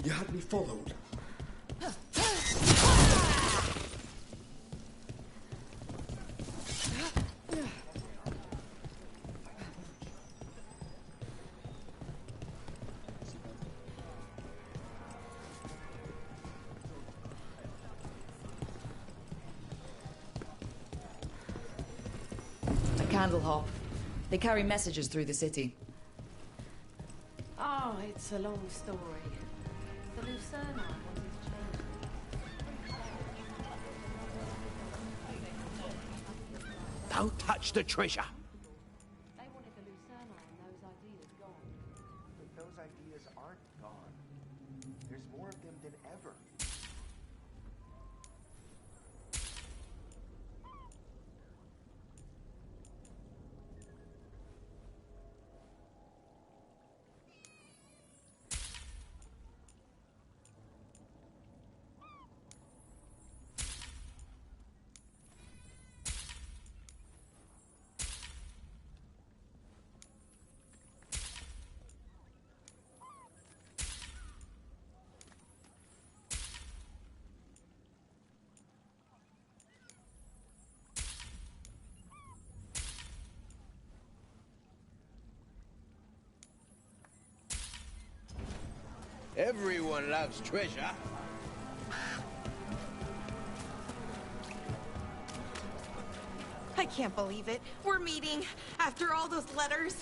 You had me followed. Candle hop. They carry messages through the city. Oh, it's a long story. The Lucerne wanted to change. Don't touch the treasure. They wanted the Lucerne and those ideas gone. But those ideas aren't gone. There's more of them than ever. Everyone loves treasure. I can't believe it. We're meeting after all those letters.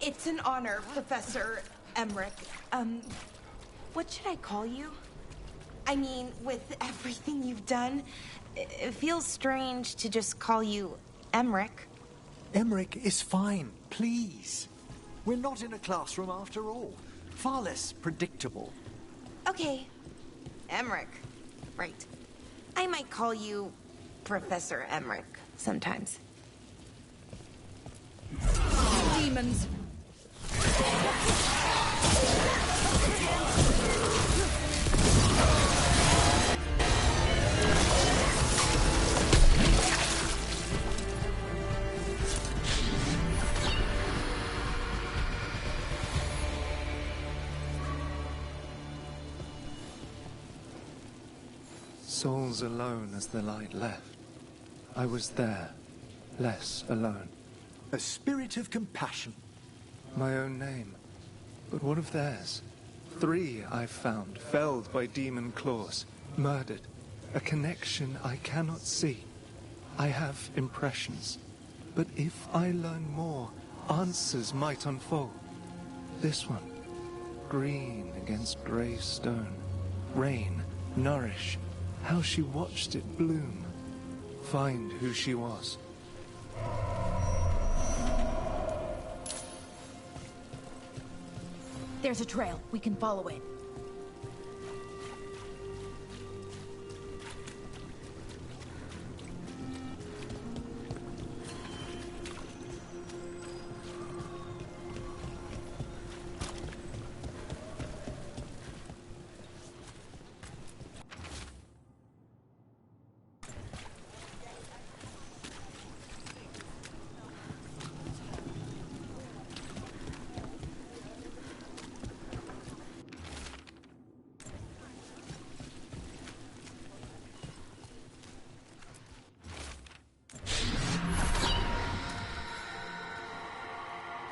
It's an honor, Professor Emmerich. What should I call you? I mean, with everything you've done, it feels strange to just call you Emmerich. Emmerich is fine, please. We're not in a classroom after all. Far less predictable. Okay, Emmerich. Right. I might call you Professor Emmerich sometimes. Demons! Souls alone as the light left. I was there, less alone. A spirit of compassion. My own name. But what of theirs? 3 I've found, felled by demon claws, murdered. A connection I cannot see. I have impressions. But if I learn more, answers might unfold. This one, green against grey stone. Rain, nourish. How she watched it bloom. Find who she was. There's a trail. We can follow it.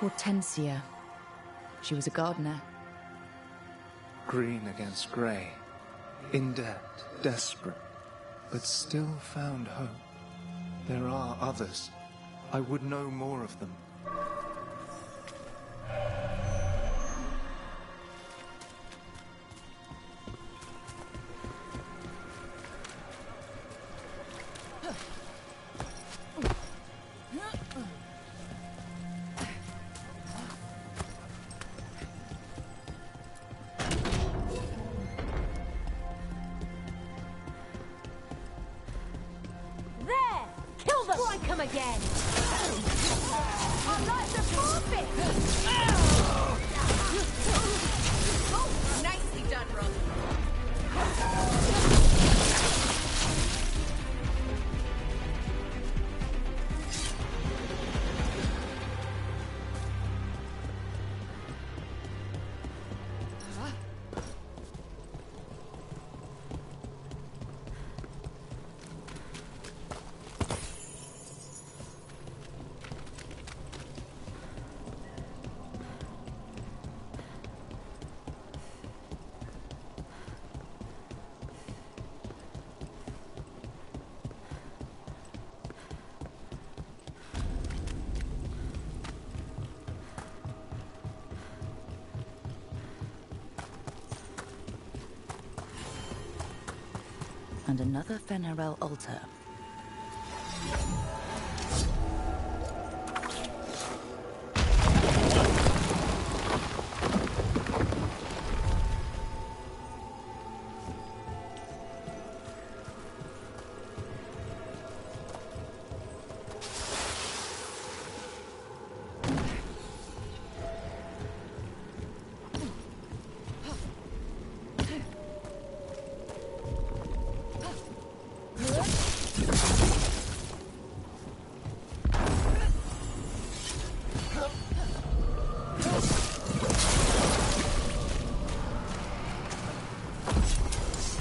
Hortensia. She was a gardener. Green against grey. In debt, desperate. But still found hope. There are others. I would know more of them. And another Fenarel altar.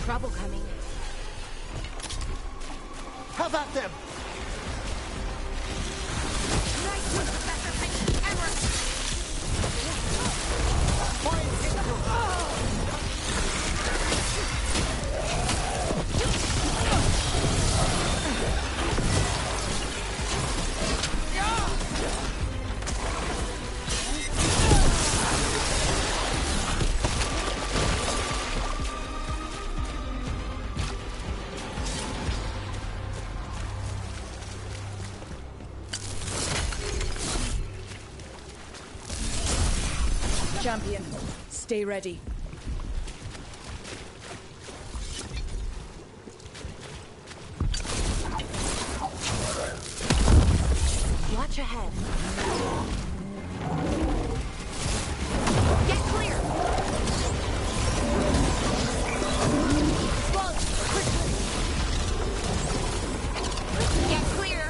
Trouble coming. Have at them! Nice one, Professor Emmerich! Champion, stay ready. Watch ahead. Get clear! Bug, quickly! Get clear!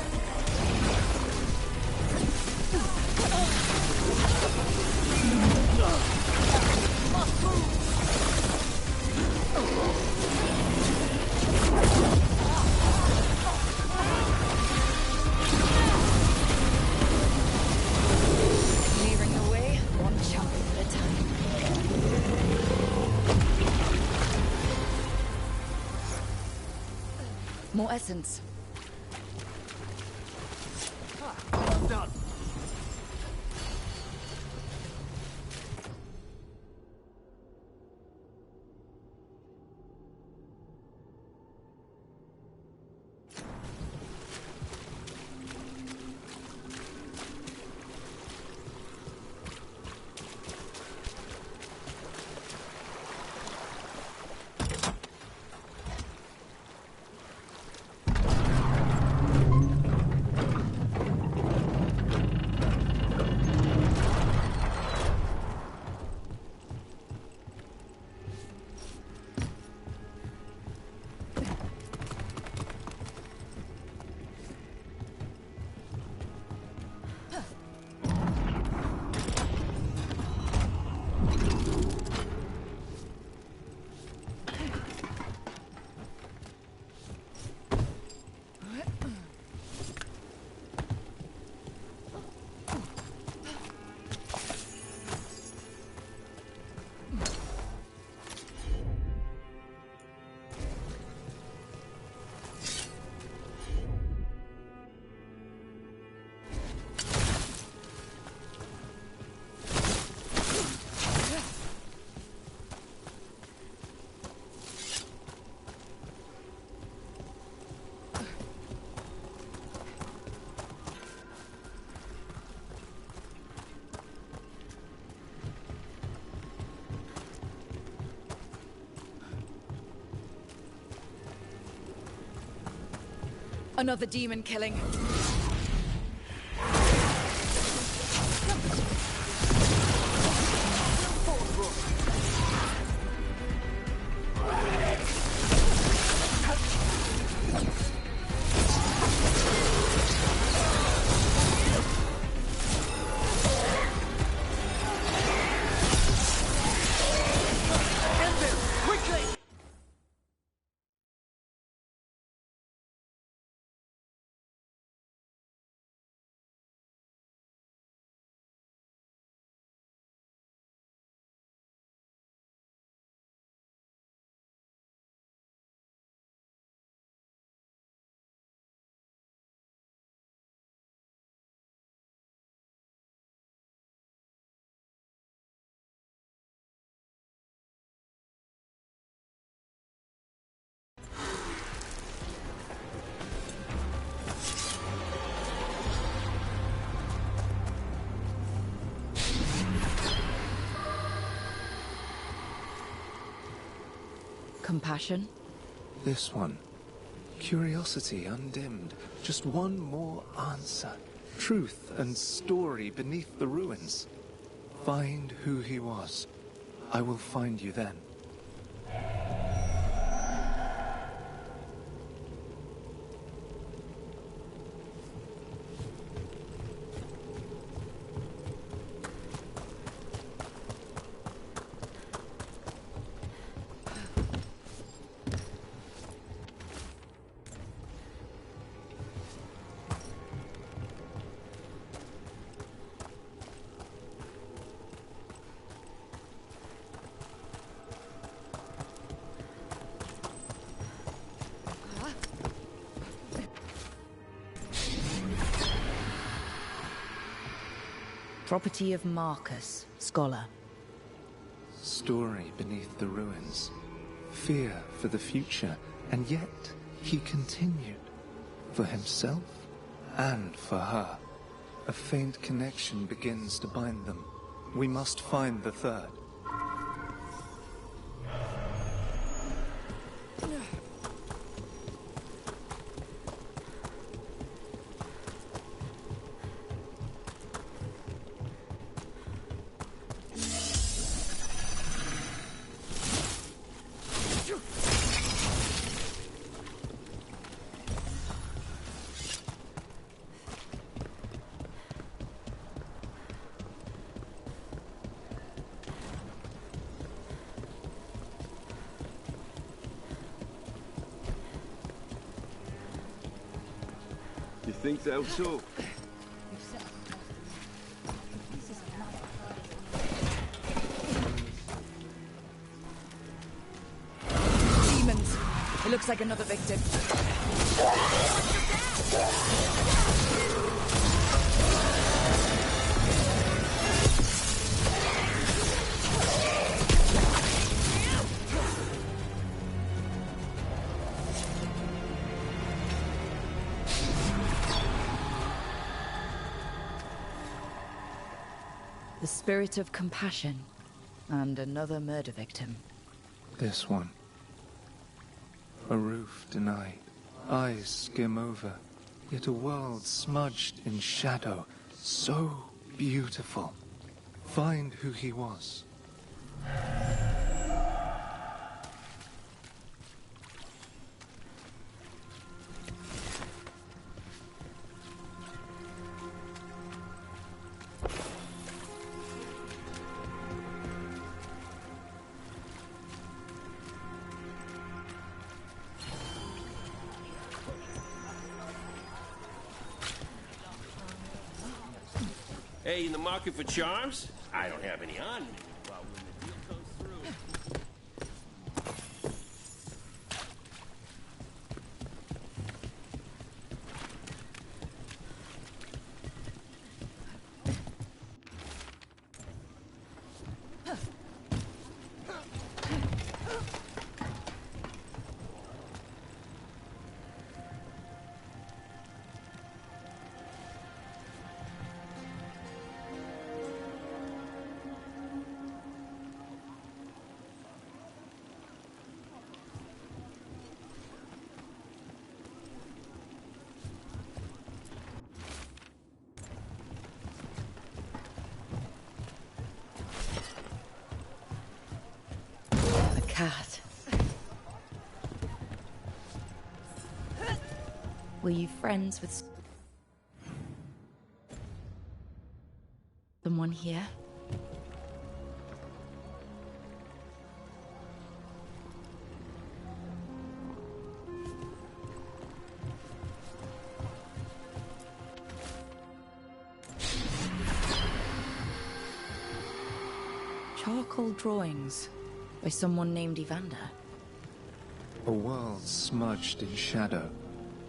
Clearing the way, one champion at a time. More essence. Well done. Another demon killing. Compassion? This one. Curiosity undimmed. Just one more answer. Truth and story beneath the ruins. Find who he was. I will find you then. Property of Marcus, scholar. Story beneath the ruins. Fear for the future, and yet he continued. For himself and for her. A faint connection begins to bind them. We must find the third. You think so too? Demons! It looks like another victim. The spirit of compassion, and another murder victim. This one. A roof denied. Eyes skim over. Yet a world smudged in shadow. So beautiful. Find who he was. Hey, in the market for charms? I don't have any on me, but when the deal comes through... Cat. Were you friends with someone here? Charcoal drawings by someone named Evander. A world smudged in shadow.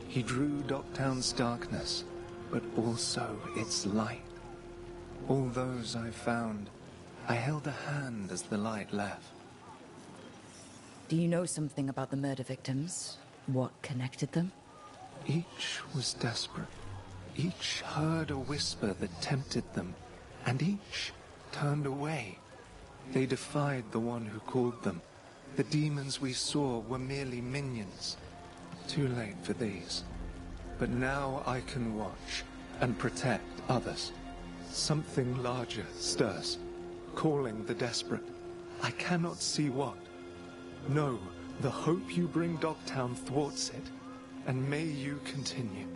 He drew Docktown's darkness, but also its light. All those I found, I held a hand as the light left. Do you know something about the murder victims? What connected them? Each was desperate. Each heard a whisper that tempted them, and each turned away. They defied the one who called them, The demons we saw were merely minions. Too late for these. But now I can watch and protect others. Something larger stirs, calling the desperate. I cannot see what. No, the hope you bring Dogtown thwarts it, and may you continue.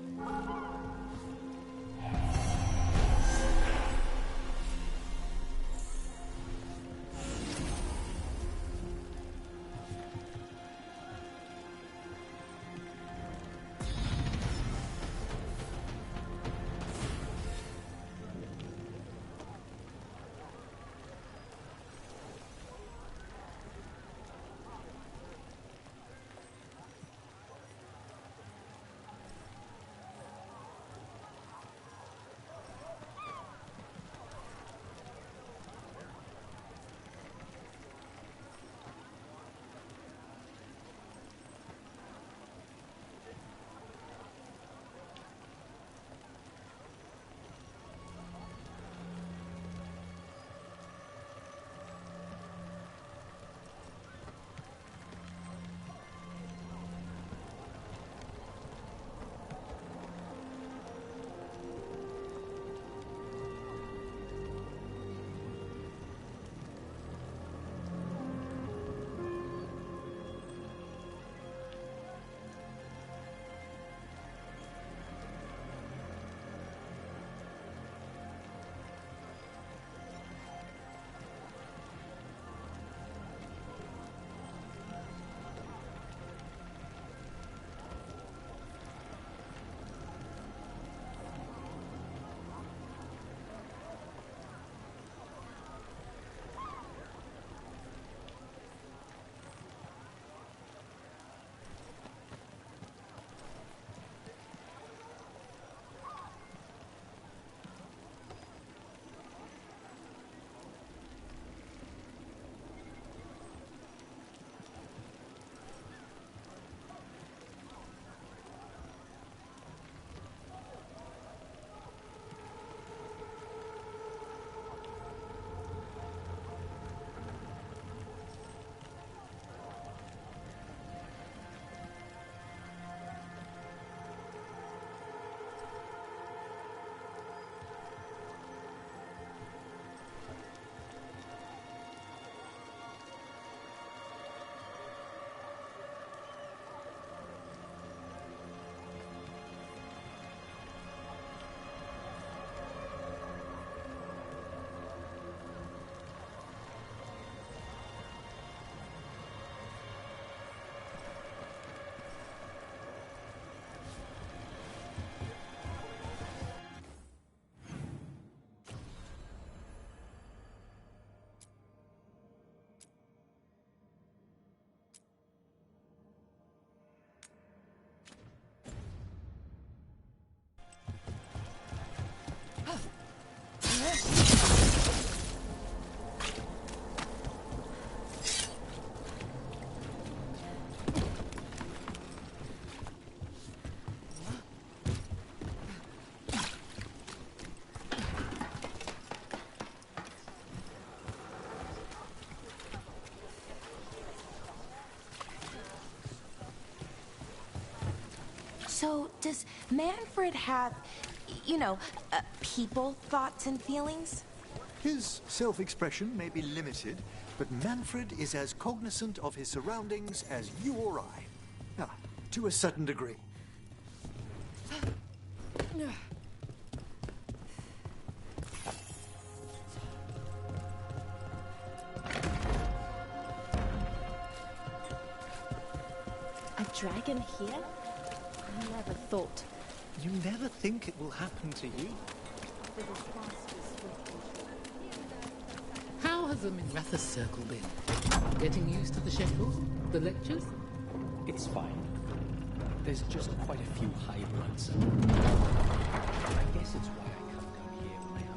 So, does Manfred have, people, thoughts, and feelings? His self-expression may be limited, but Manfred is as cognizant of his surroundings as you or I. To a certain degree. A dragon here? I never thought. You never think it will happen to you? How has the Minratha Circle been? Getting used to the shackles? The lectures? It's fine. There's just quite a few high bloods. I guess it's why I come down here when I am.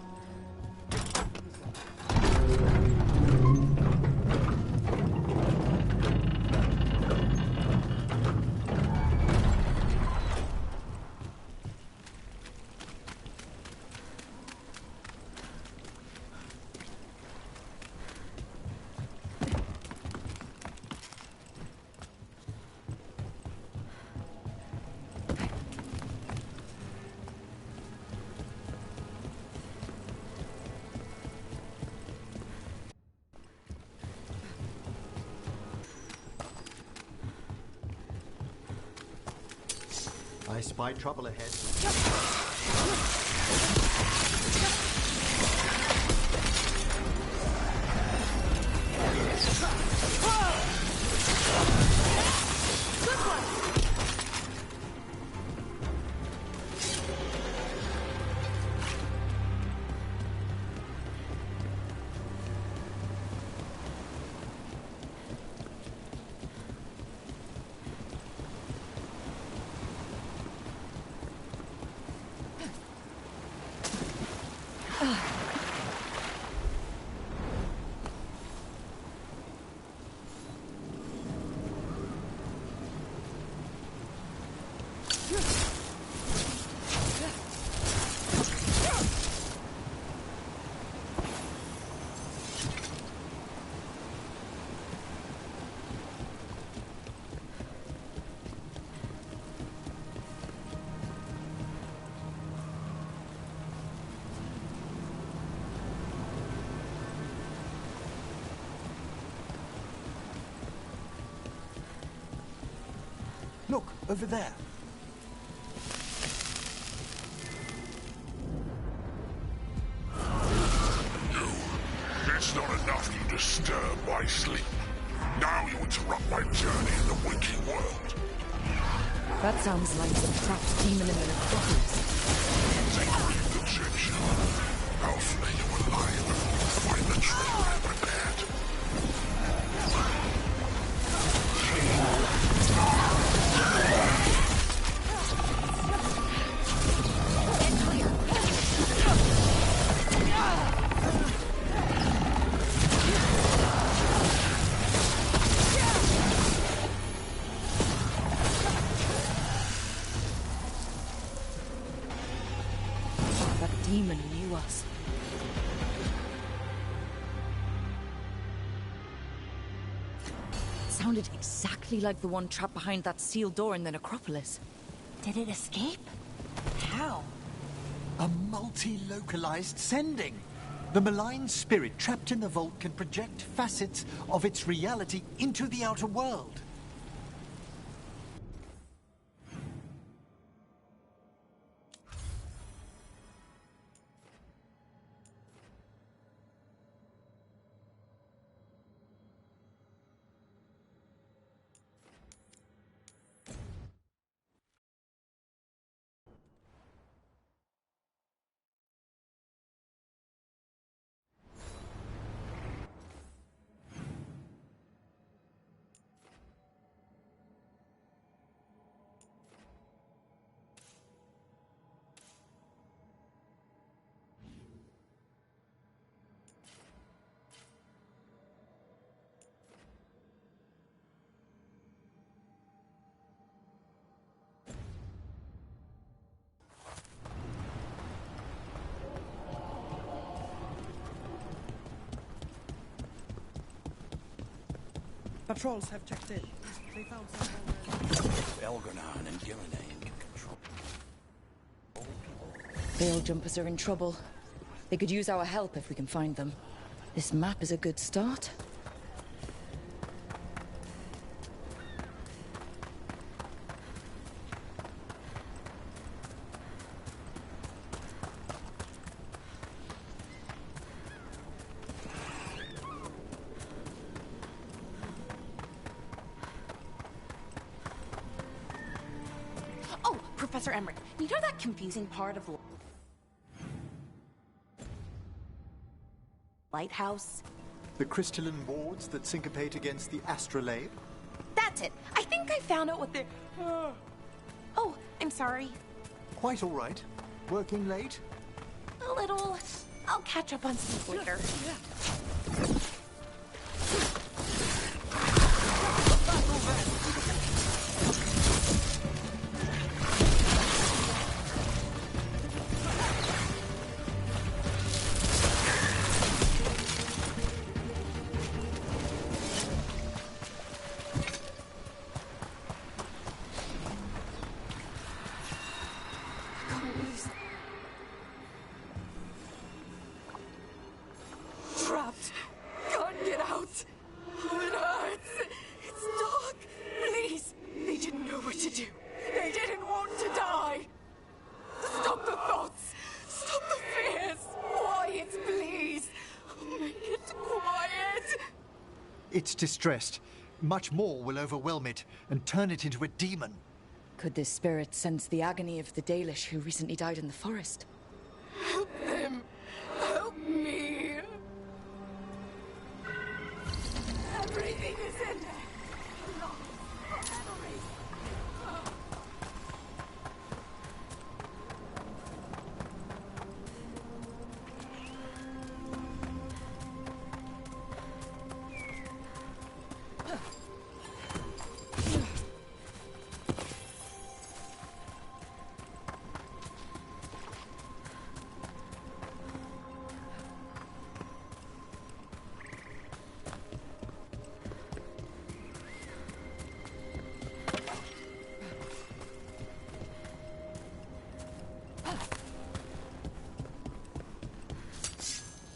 I spy trouble ahead. Look, over there. It's not enough you disturb my sleep. Now you interrupt my journey in the waking world. That sounds like some trapped demon in the necropolis. Take brief conception. I'll flay you alive before you find the treasure I prepared. Demon knew us. It sounded exactly like the one trapped behind that sealed door in the necropolis. Did it escape? How? A multi-localized sending. The malign spirit trapped in the vault can project facets of its reality into the outer world. Patrols have checked in. They found some Veilguard and Gillinan can control. Veil Jumpers are in trouble. They could use our help if we can find them. This map is a good start. Professor Emmerich, you know that confusing part of the lighthouse? The crystalline wards that syncopate against the astrolabe? That's it. I think I found out what they're... Oh, I'm sorry. Quite all right. Working late? A little. I'll catch up on sleep later. It's distressed. Much more will overwhelm it and turn it into a demon. Could this spirit sense the agony of the Dalish who recently died in the forest? Help them! Help me! Everything is in there!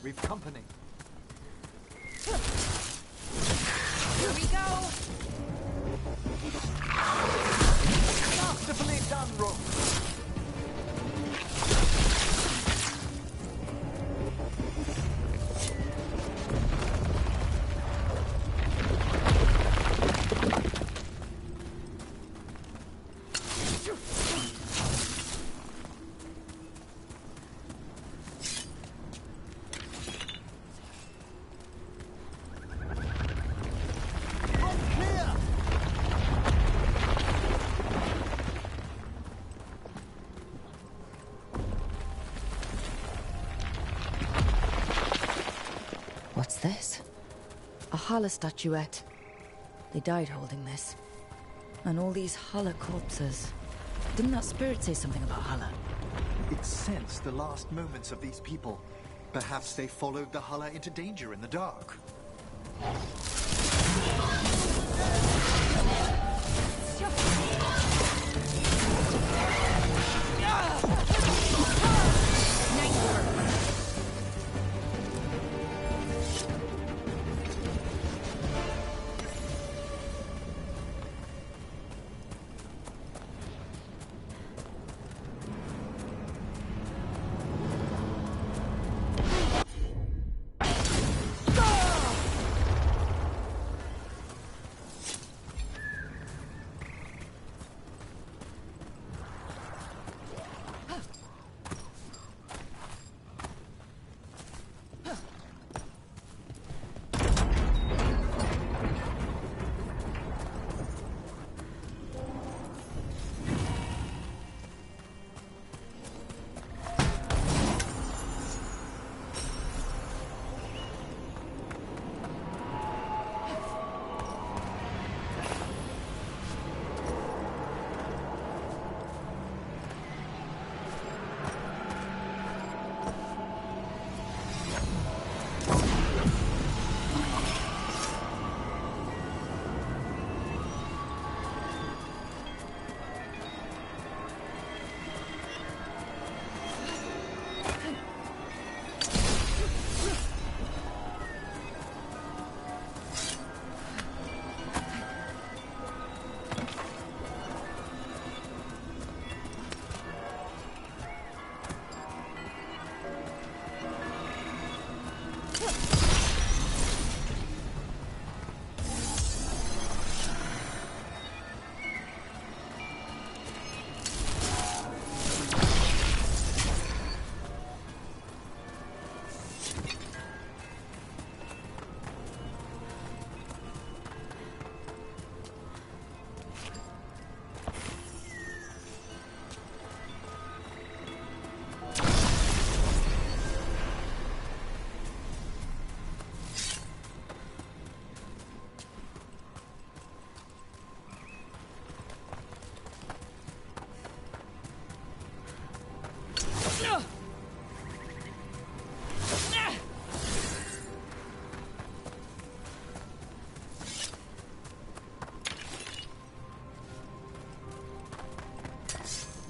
We've company. Here we go! Masterfully done, Rook. What's this? A Hala statuette. They died holding this. And all these Hala corpses. Didn't that spirit say something about Hala? It sensed the last moments of these people. Perhaps they followed the Hala into danger in the dark.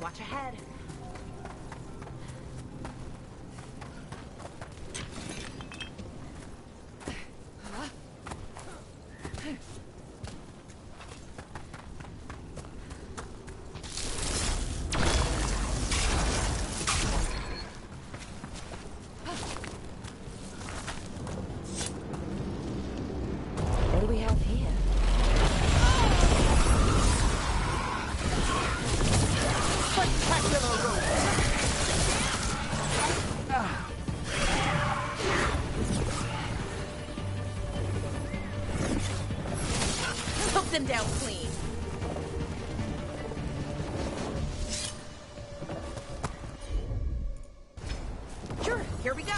Watch ahead. There Spectacular rope! Took them down clean. Sure, here we go.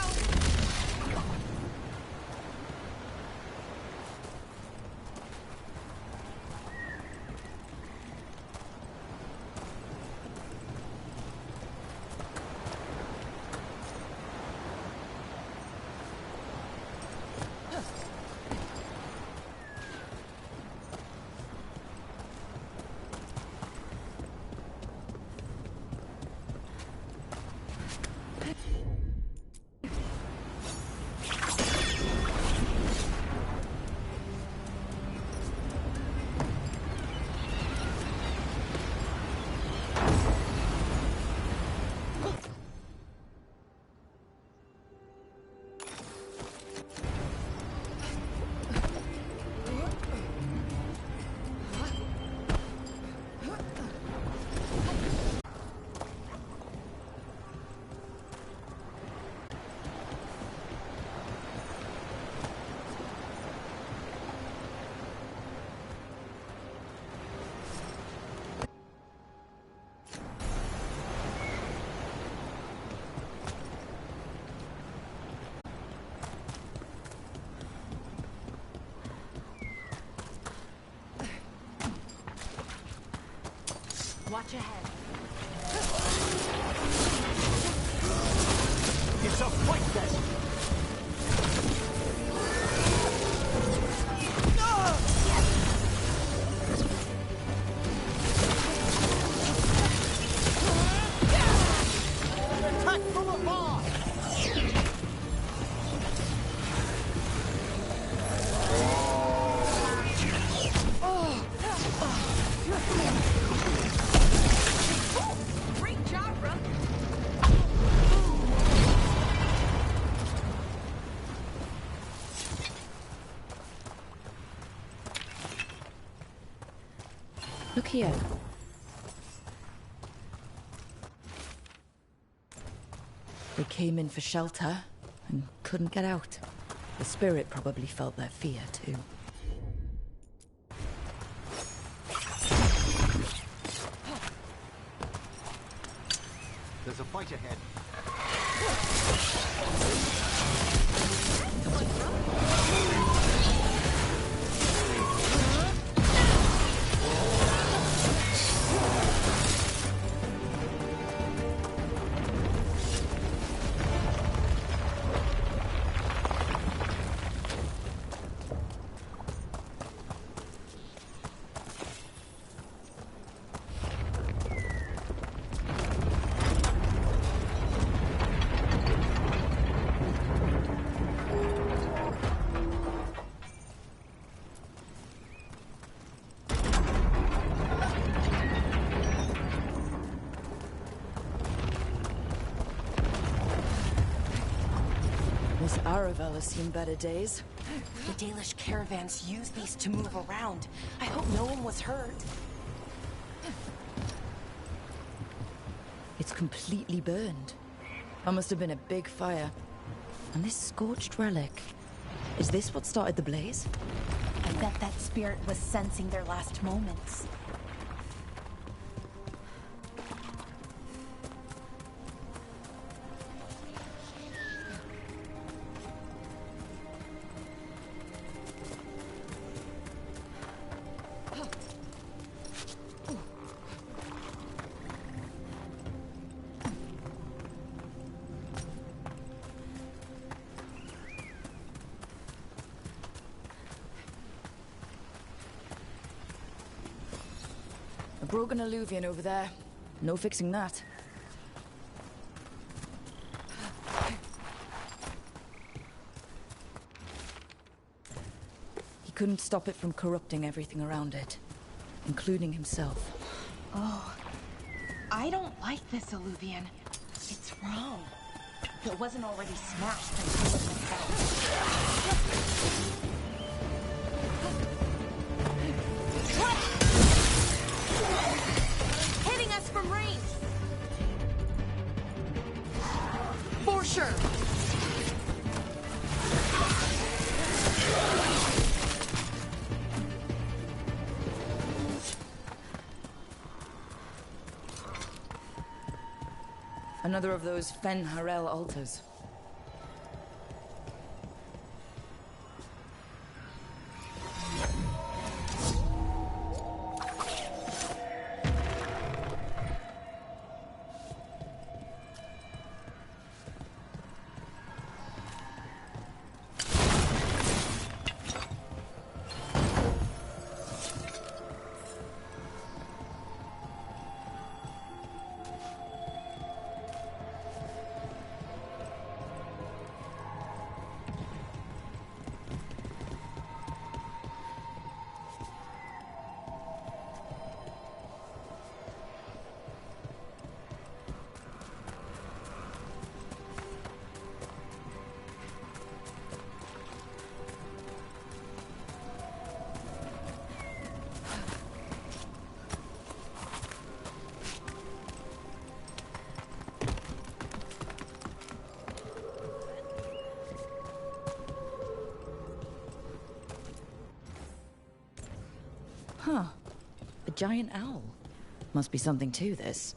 Watch ahead. It's a fight then! Attack from afar! Great job, Rook. Look here. They came in for shelter and couldn't get out. The spirit probably felt their fear too. There's a fight ahead. Miss Aravel has seen better days. The Dalish caravans use these to move around. I hope no one was hurt. It's completely burned. That must have been a big fire. And this scorched relic. Is this what started the blaze? I bet that spirit was sensing their last moments. A broken alluvian over there. No fixing that. He couldn't stop it from corrupting everything around it, including himself. Oh, I don't like this alluvian. It's wrong. If it wasn't already smashed, I'd do it myself. Hitting us from range! Sure. Another of those Fen Harel altars. Huh. A giant owl. Must be something to this.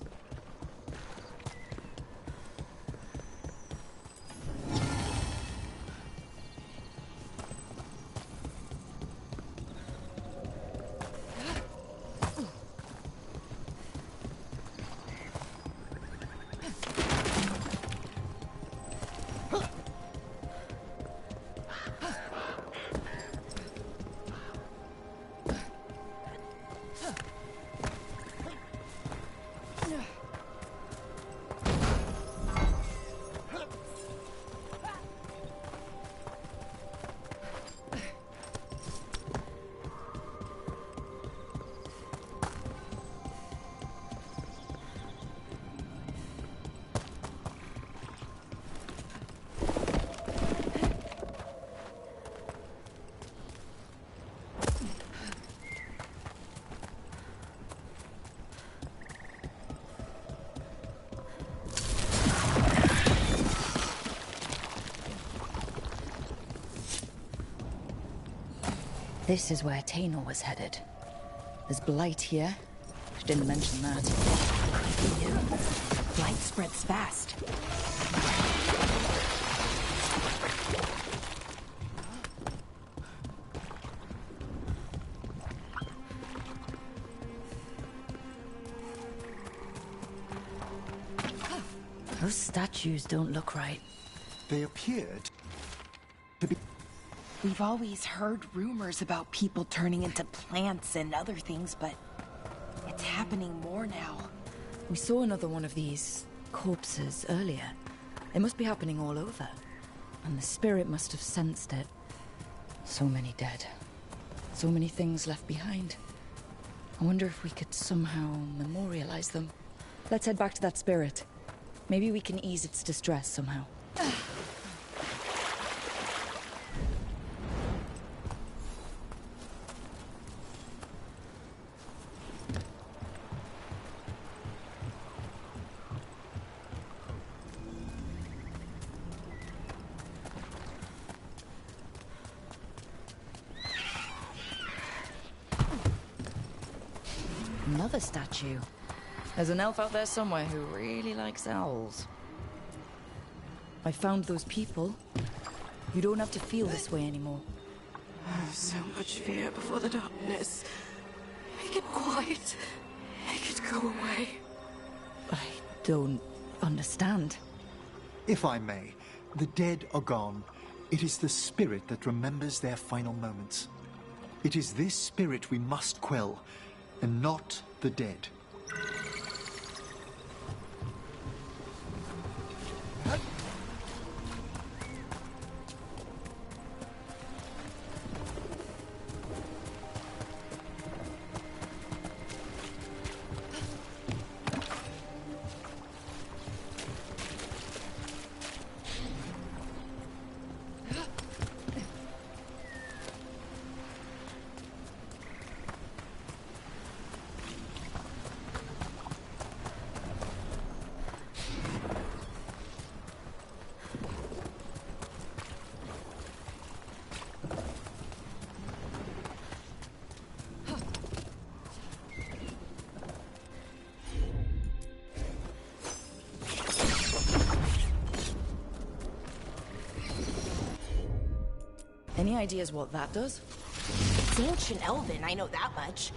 This is where Tainor was headed. There's blight here. She didn't mention that. Blight spreads fast. Those statues don't look right. They appeared to be... We've always heard rumors about people turning into plants and other things, but it's happening more now. We saw another one of these corpses earlier. It must be happening all over. And the spirit must have sensed it. So many dead. So many things left behind. I wonder if we could somehow memorialize them. Let's head back to that spirit. Maybe we can ease its distress somehow. Another statue. There's an elf out there somewhere who really likes owls. I found those people. You don't have to feel this way anymore. So much fear before the darkness. Make it quiet. Make it go away. I don't understand. If I may, the dead are gone. It is the spirit that remembers their final moments. It is this spirit we must quell, and not the dead. Any ideas what that does? It's ancient Elven, I know that much.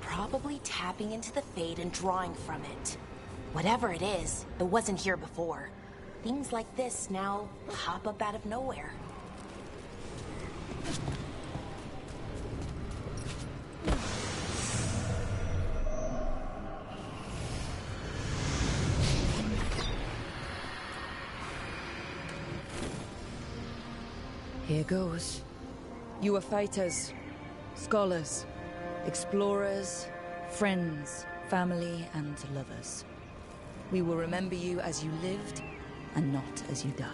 Probably tapping into the Fade and drawing from it. Whatever it is, it wasn't here before. Things like this now pop up out of nowhere. Here goes. You are fighters, scholars, explorers, friends, family, and lovers. We will remember you as you lived, and not as you died.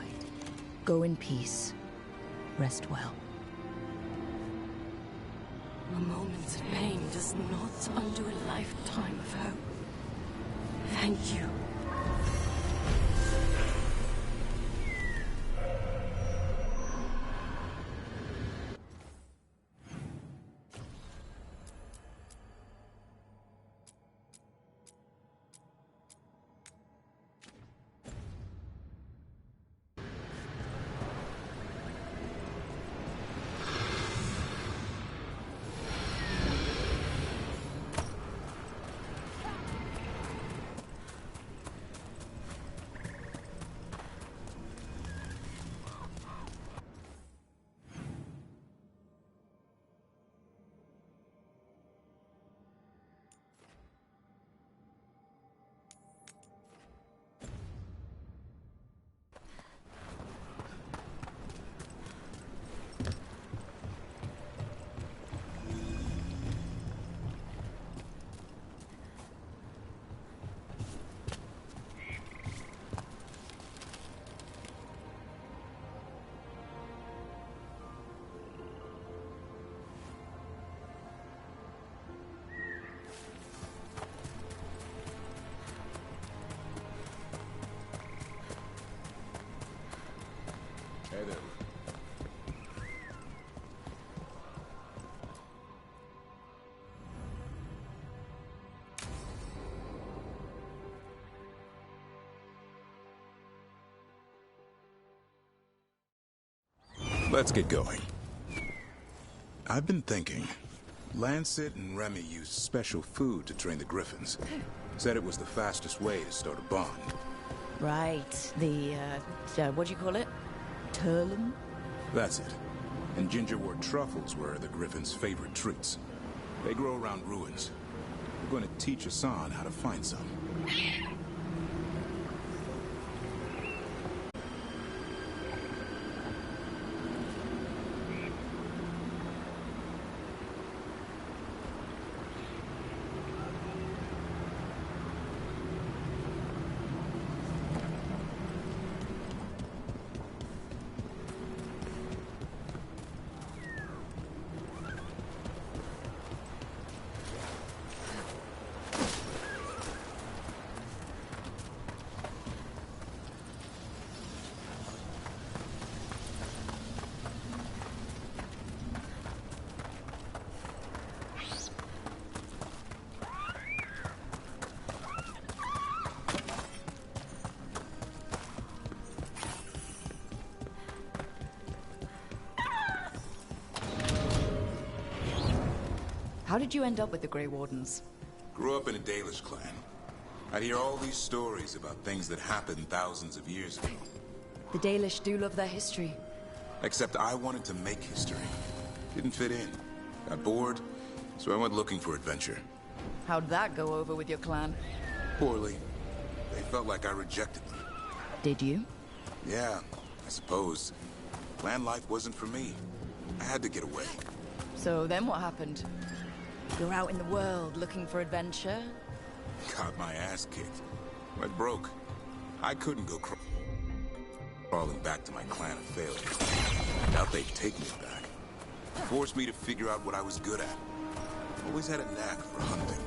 Go in peace. Rest well. A moment's pain does not undo a lifetime of hope. Thank you. Hey there. Let's get going. I've been thinking. Lancet and Remy used special food to train the griffins. Said it was the fastest way to start a bond. Right. The, what do you call it? Turlum? That's it. And gingerwort truffles were the griffins' favorite treats. They grow around ruins. We're going to teach Hassan how to find some. How did you end up with the Grey Wardens? Grew up in a Dalish clan. I'd hear all these stories about things that happened thousands of years ago. The Dalish do love their history. Except I wanted to make history. Didn't fit in. Got bored, so I went looking for adventure. How'd that go over with your clan? Poorly. They felt like I rejected them. Did you? Yeah, I suppose. Clan life wasn't for me. I had to get away. So then what happened? You're out in the world looking for adventure? Got my ass kicked. Went broke. I couldn't go crawling back to my clan of failure. Doubt they'd take me back. Forced me to figure out what I was good at. Always had a knack for hunting.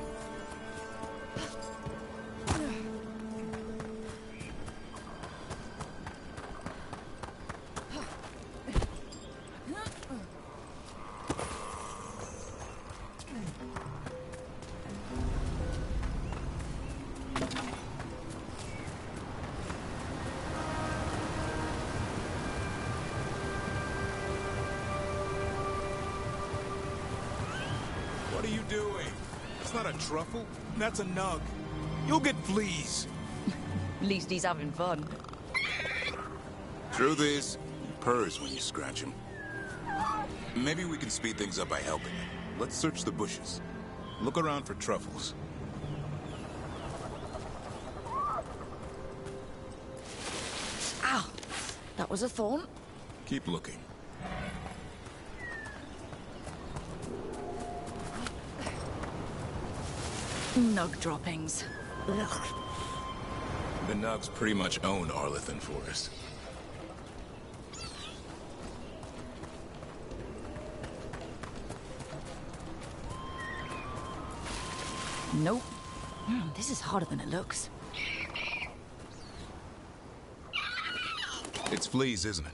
doing? It's not a truffle. That's a nug. You'll get fleas. At least he's having fun. Truth is, he purrs when you scratch him. Maybe we can speed things up by helping him. Let's search the bushes. Look around for truffles. Ow! That was a thorn. Keep looking. Nug droppings. Ugh. The nugs pretty much own Arlithan Forest. Nope. This is harder than it looks. It's fleas, isn't it?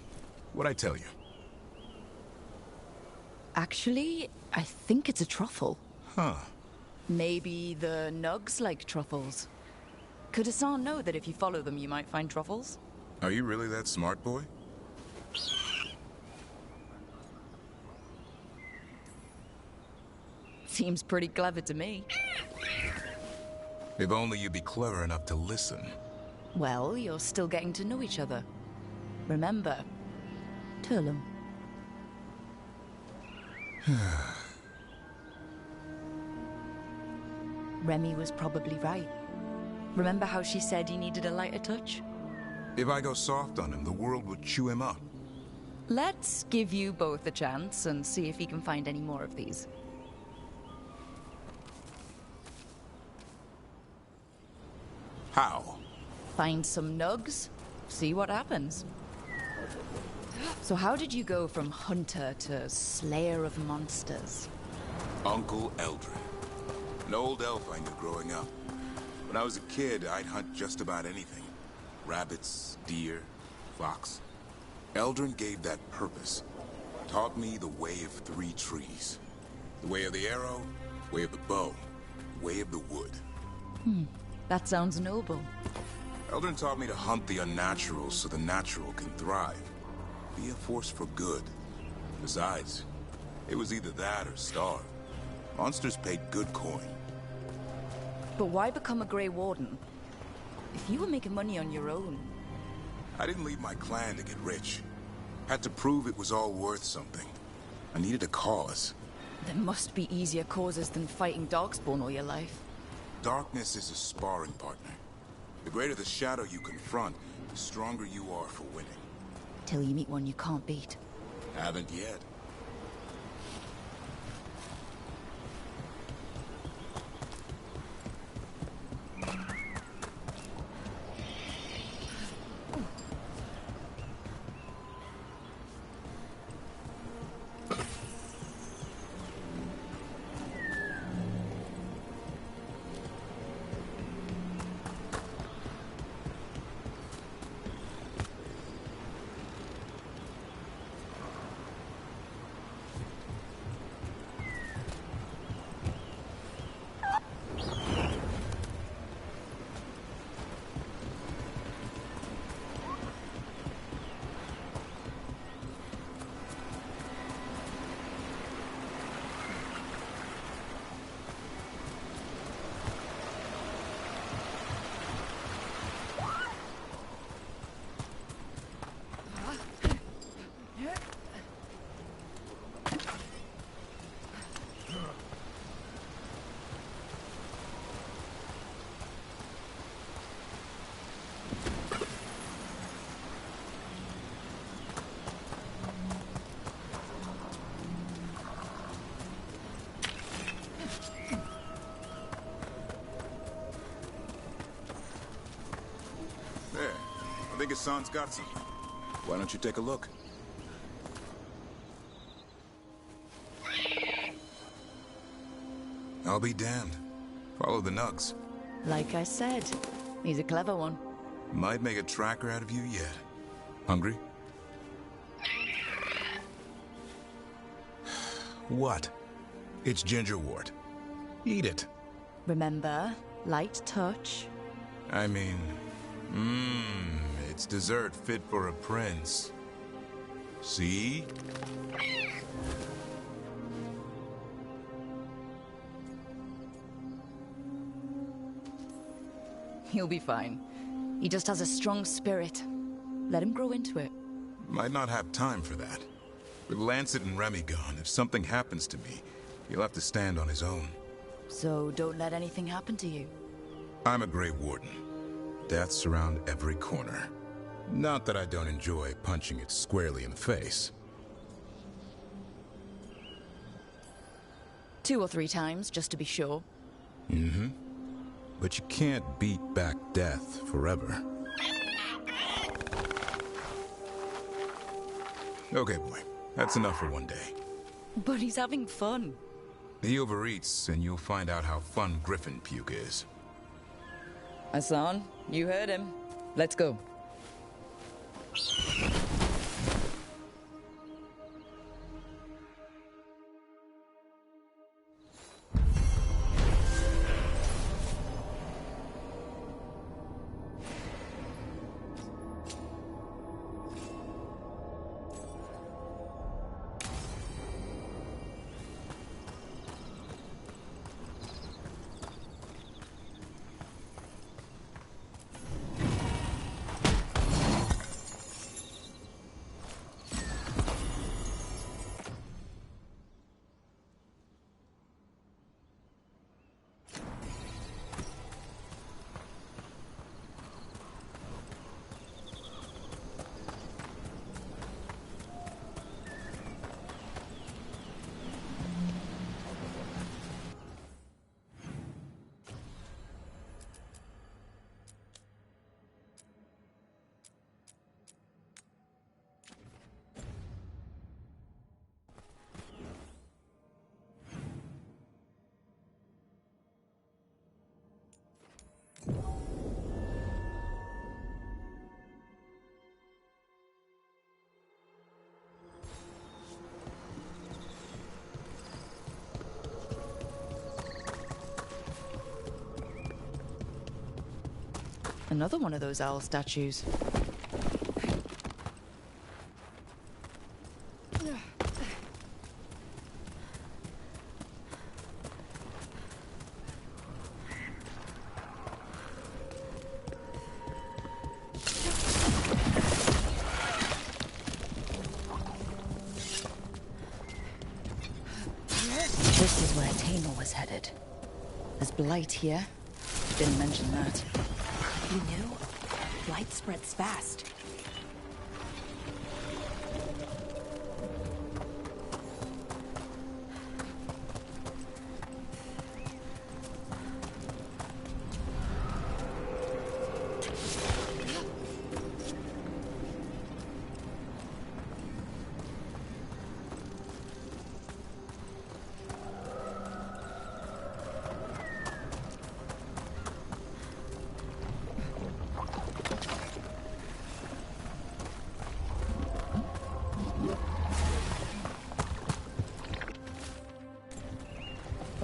What'd I tell you? Actually, I think it's a truffle. Huh. Maybe the nugs like truffles. Could Hassan know that if you follow them, you might find truffles? Are you really that smart, boy? Seems pretty clever to me. If only you'd be clever enough to listen. Well, you're still getting to know each other. Remember, Turlum. Remy was probably right. Remember how she said he needed a lighter touch? If I go soft on him, the world would chew him up. Let's give you both a chance and see if he can find any more of these. How? Find some nugs, see what happens. So how did you go from hunter to slayer of monsters? Uncle Eldrin. An old elf I knew growing up. When I was a kid, I'd hunt just about anything. Rabbits, deer, fox. Eldrin gave that purpose. Taught me the way of 3 trees. The way of the arrow, way of the bow, way of the wood. That sounds noble. Eldrin taught me to hunt the unnatural so the natural can thrive. Be a force for good. Besides, it was either that or starve. Monsters paid good coin. But why become a Grey Warden? If you were making money on your own... I didn't leave my clan to get rich. Had to prove it was all worth something. I needed a cause. There must be easier causes than fighting Darkspawn all your life. Darkness is a sparring partner. The greater the shadow you confront, the stronger you are for winning. Till you meet one you can't beat. Haven't yet. I think Hassan's got something. Why don't you take a look? I'll be damned. Follow the nugs. Like I said, he's a clever one. Might make a tracker out of you yet. Hungry? What? It's gingerwort. Eat it. Remember, light touch. I mean, it's dessert fit for a prince. See? He'll be fine. He just has a strong spirit. Let him grow into it. Might not have time for that. With Lancet and Remy gone, if something happens to me, he'll have to stand on his own. So don't let anything happen to you. I'm a Grey Warden. Death's around every corner. Not that I don't enjoy punching it squarely in the face. 2 or 3 times, just to be sure. Mm-hmm. But you can't beat back death forever. Okay, boy. That's enough for one day. But he's having fun. He overeats, and you'll find out how fun Griffin puke is. Hassan, you heard him. Let's go. Another one of those owl statues. This is where Tamar was headed. There's blight here. Didn't mention that. You knew? Blight spreads fast.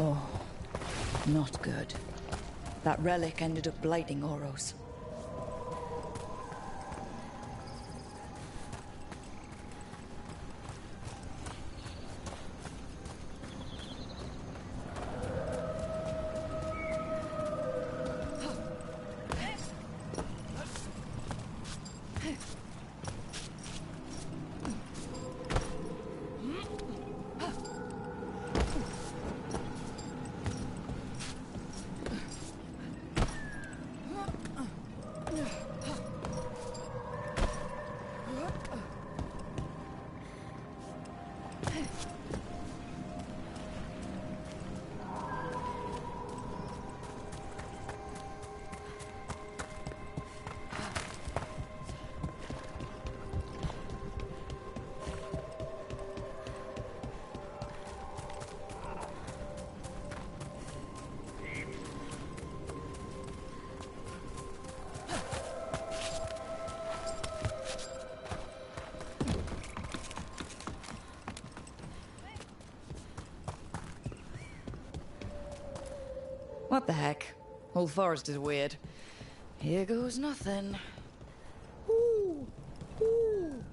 Oh, not good. That relic ended up blighting Oros. What the heck? Whole forest is weird. Here goes nothing. Ooh. Ooh.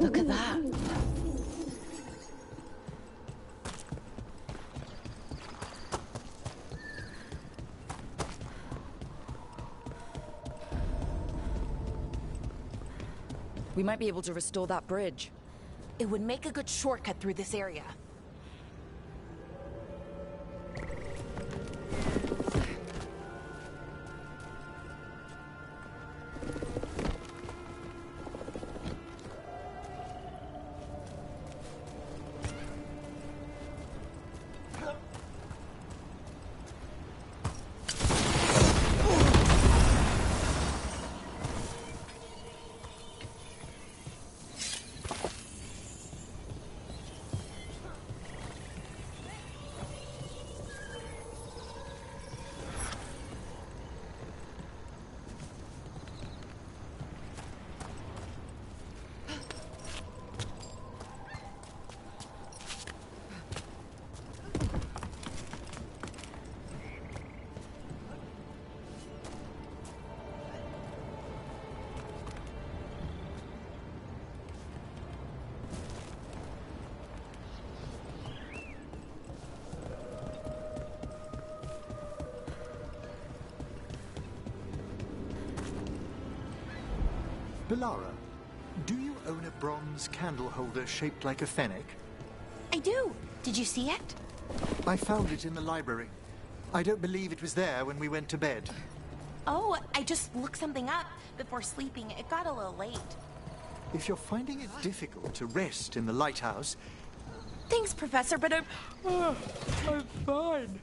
Look at that. We might be able to restore that bridge. It would make a good shortcut through this area. Belara, do you own a bronze candle holder shaped like a fennec? I do. Did you see it? I found it in the library. I don't believe it was there when we went to bed. Oh, I just looked something up before sleeping. It got a little late. If you're finding it difficult to rest in the lighthouse... Thanks, Professor, but I'm fine.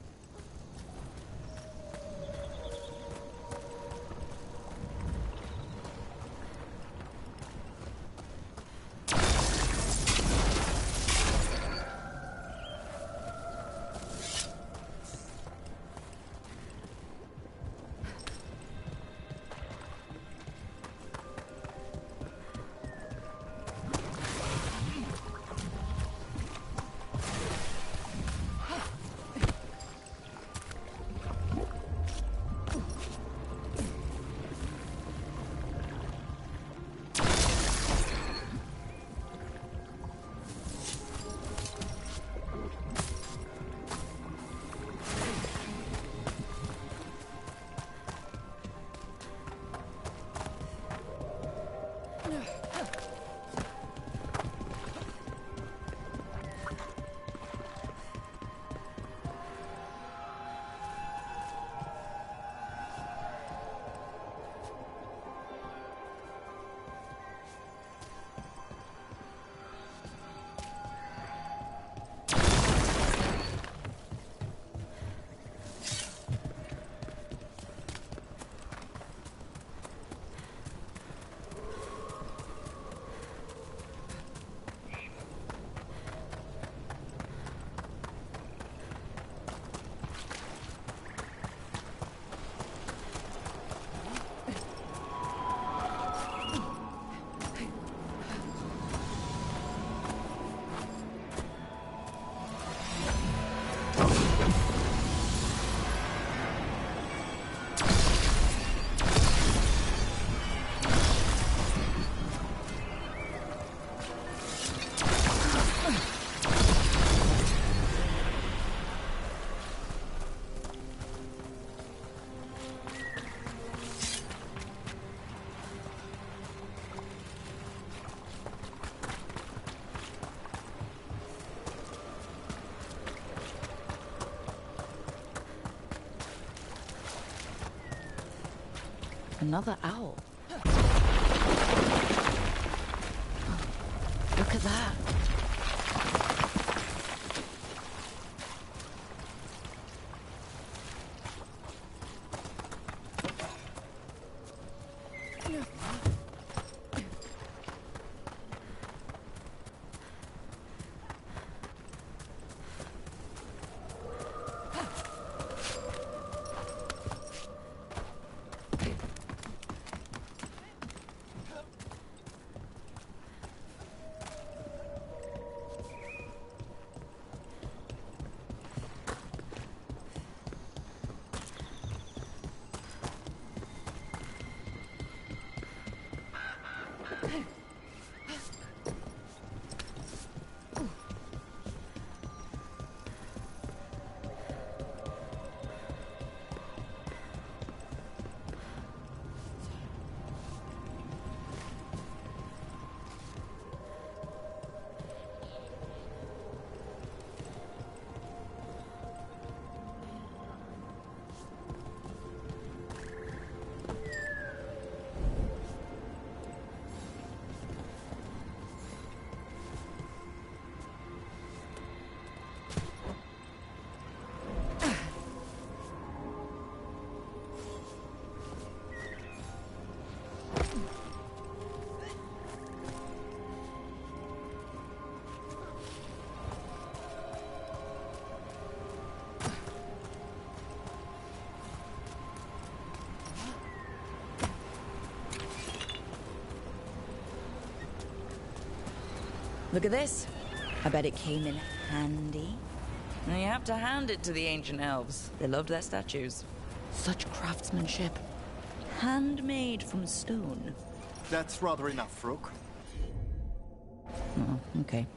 Another owl. Look at that. Look at this. I bet it came in handy. And you have to hand it to the ancient elves. They loved their statues. Such craftsmanship. Handmade from stone. That's rather enough, Rook. Oh, okay.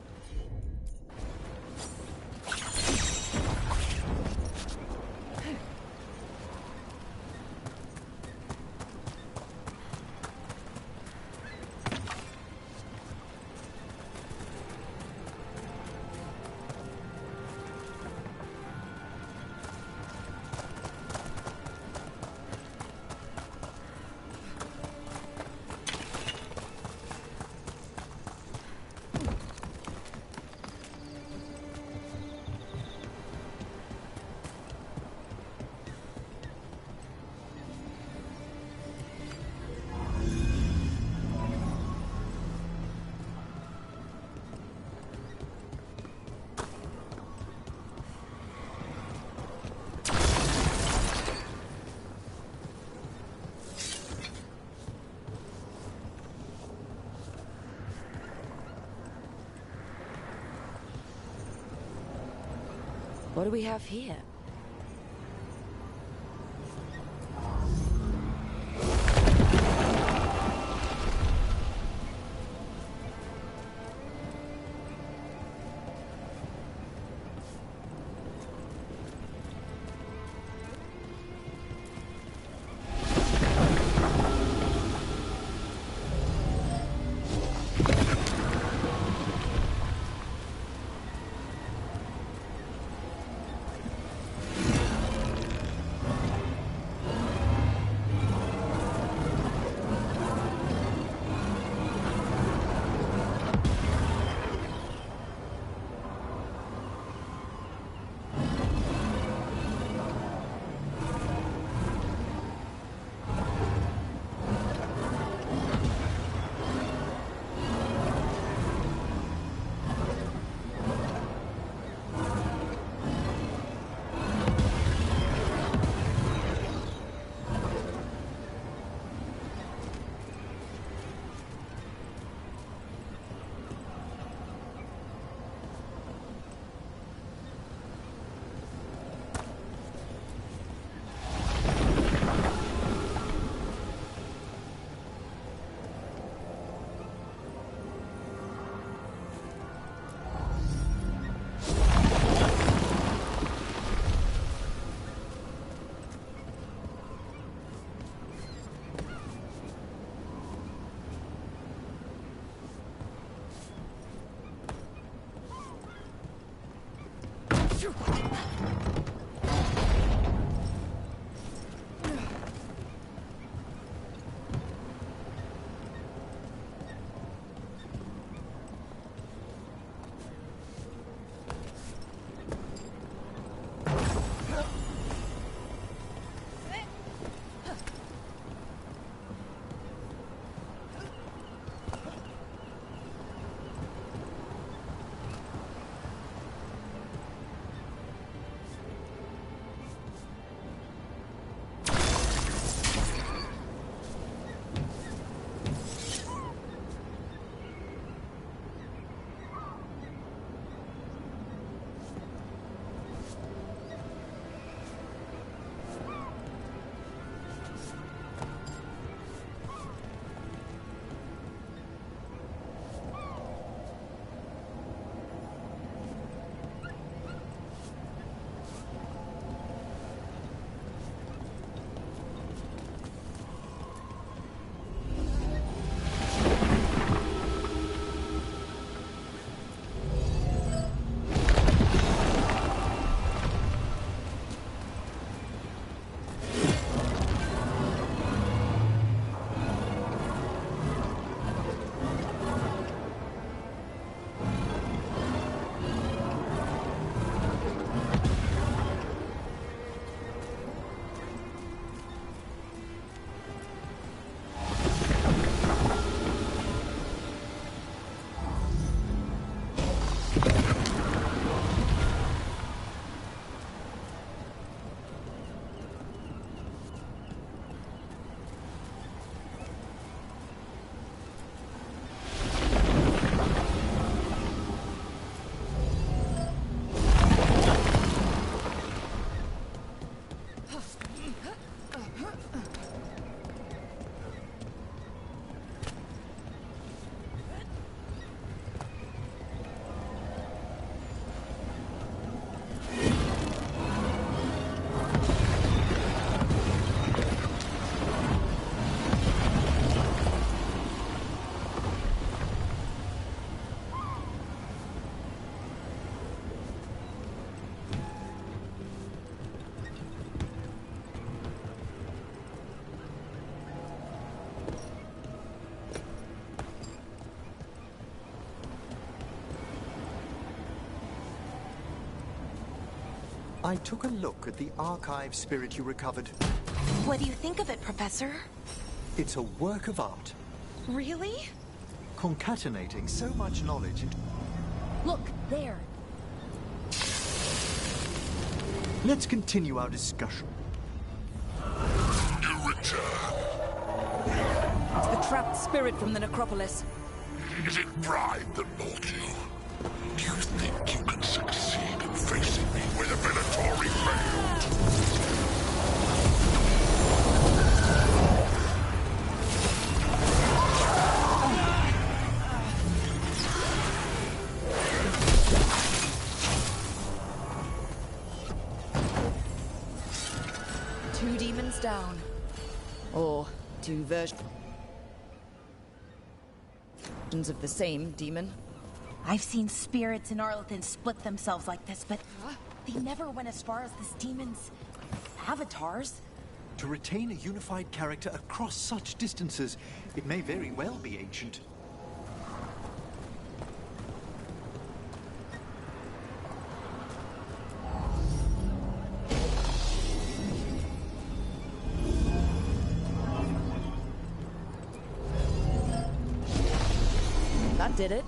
What do we have here? I took a look at the archive spirit you recovered. What do you think of it, Professor? It's a work of art. Really? Concatenating so much knowledge into... Look, there. Let's continue our discussion. You return. It's the trapped spirit from the necropolis. Is it pride that brought you? Do you think you can succeed in facing me where the Venatori failed? Two demons down. Or two versions of the same demon. I've seen spirits in Arlethan split themselves like this, but they never went as far as this demon's avatars. To retain a unified character across such distances, it may very well be ancient. That did it.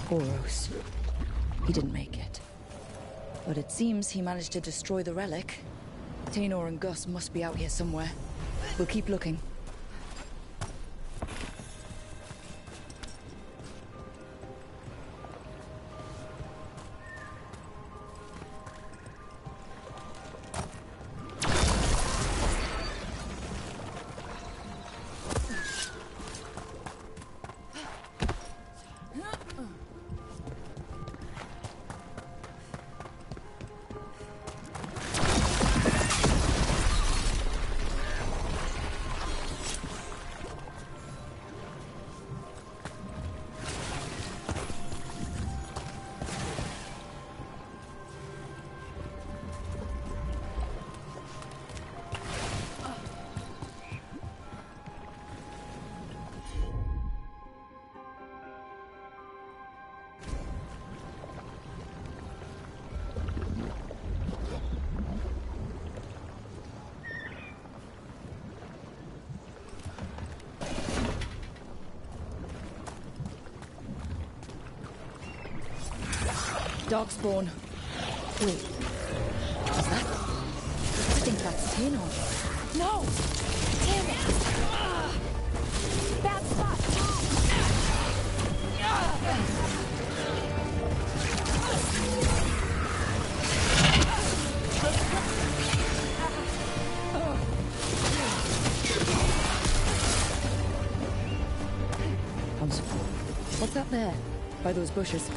Boros. He didn't make it. But it seems he managed to destroy the relic. Tainor and Gus must be out here somewhere. We'll keep looking. Darkspawn. Wait. Is that? I think that's Tainor. No! Damn it! Bad spot! What's that there? By those bushes?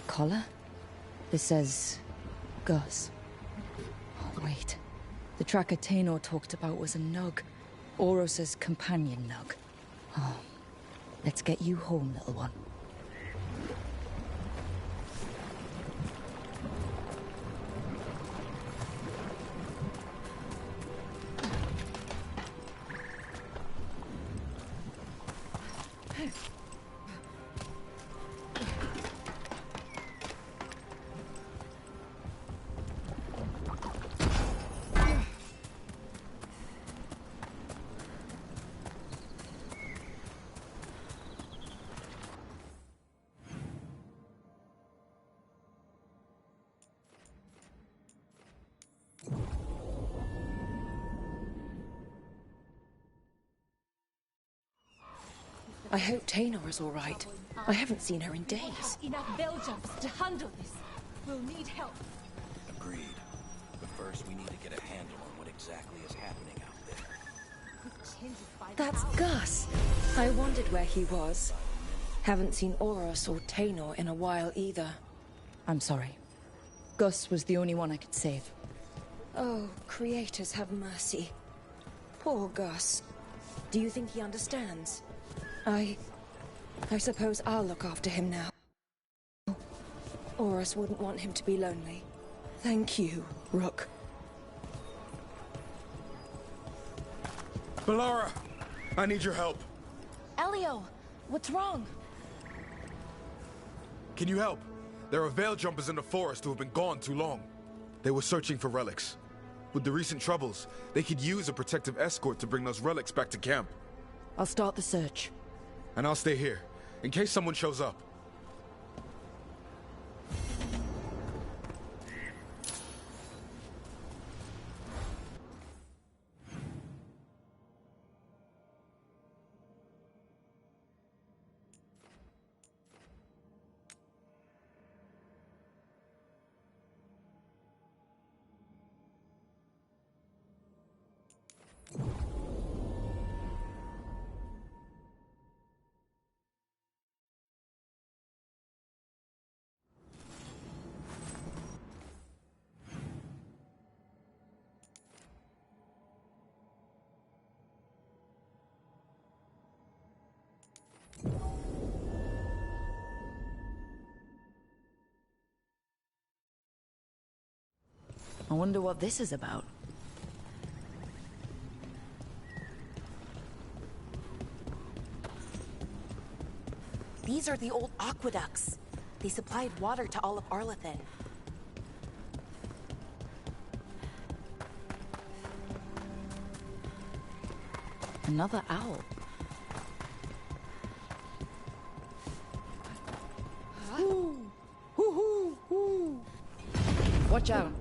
Collar? This says... Gus. Oh, wait. The tracker Tainor talked about was a Nug. Oros's companion Nug. Oh. Let's get you home, little one. I hope Tainor is all right. I haven't seen her in days. Enough Veilguards to handle this. We'll need help. Agreed. But first we need to get a handle on what exactly is happening out there. That's Gus. I wondered where he was. Haven't seen Oros or Tainor in a while either. I'm sorry. Gus was the only one I could save. Oh, creators have mercy. Poor Gus. Do you think he understands? I suppose I'll look after him now. Oros wouldn't want him to be lonely. Thank you, Rook. Balara, I need your help. Elio, what's wrong? Can you help? There are veil jumpers in the forest who have been gone too long. They were searching for relics. With the recent troubles, they could use a protective escort to bring those relics back to camp. I'll start the search. And I'll stay here, in case someone shows up. I wonder what this is about. These are the old aqueducts. They supplied water to all of Arlathan. Another owl. Watch out.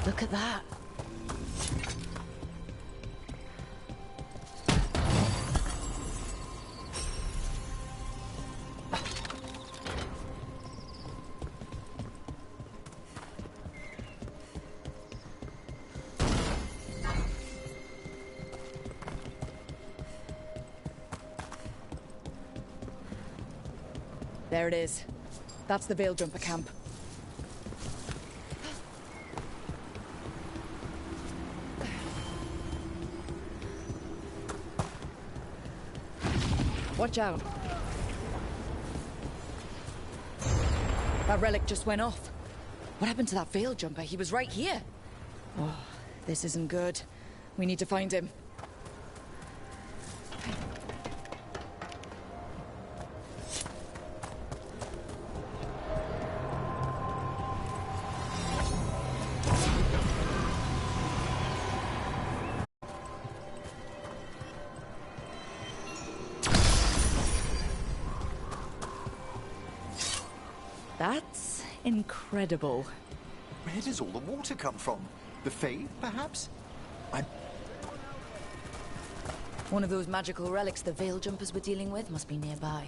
Look at that. There it is. That's the Veil Jumper camp. Watch out. That relic just went off. What happened to that Veil Jumper? He was right here. Oh, this isn't good. We need to find him. That's incredible. Where does all the water come from? The Fae, perhaps? One of those magical relics the Veil Jumpers were dealing with must be nearby.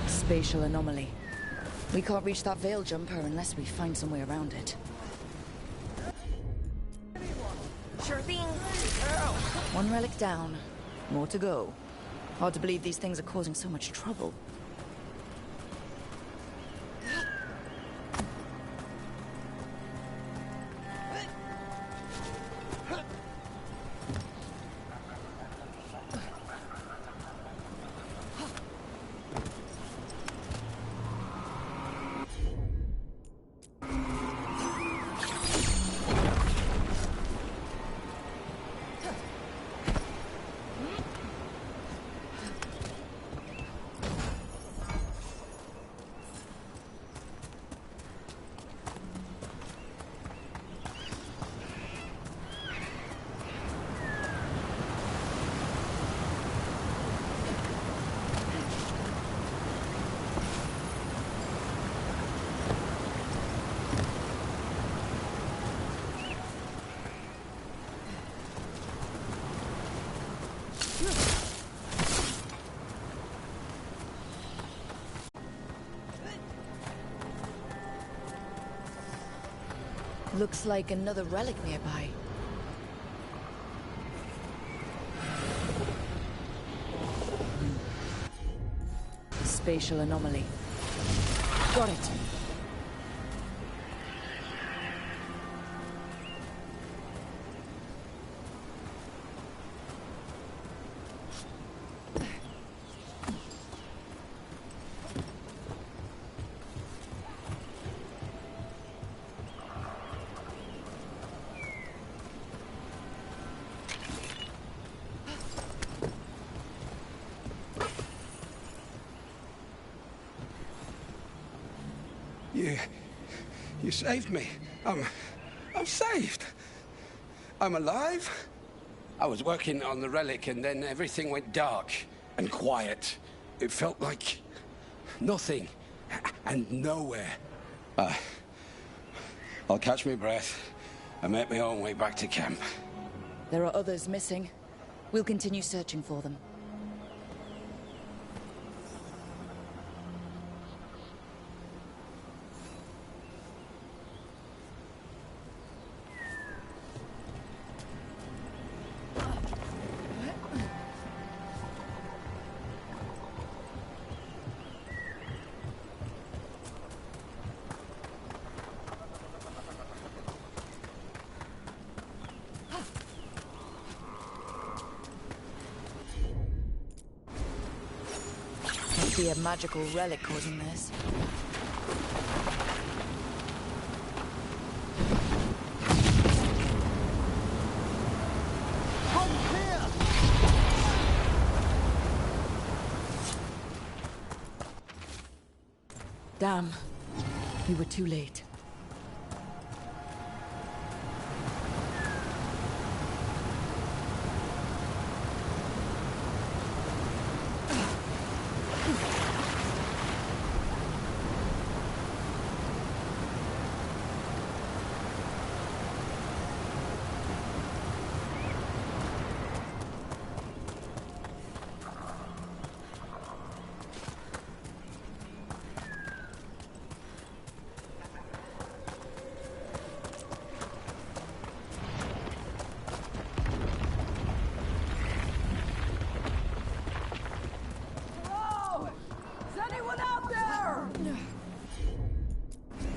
Spatial anomaly. We can't reach that Veil Jumper unless we find some way around it. Sure thing. One relic down. More to go. Hard to believe these things are causing so much trouble. Looks like another relic nearby. Spatial anomaly. Got it. You saved me. I'm saved. I'm alive. I was working on the relic and then everything went dark and quiet. It felt like nothing and nowhere. I'll catch my breath and make my own way back to camp. There are others missing. We'll continue searching for them. Be a magical relic causing this. Damn. We were too late.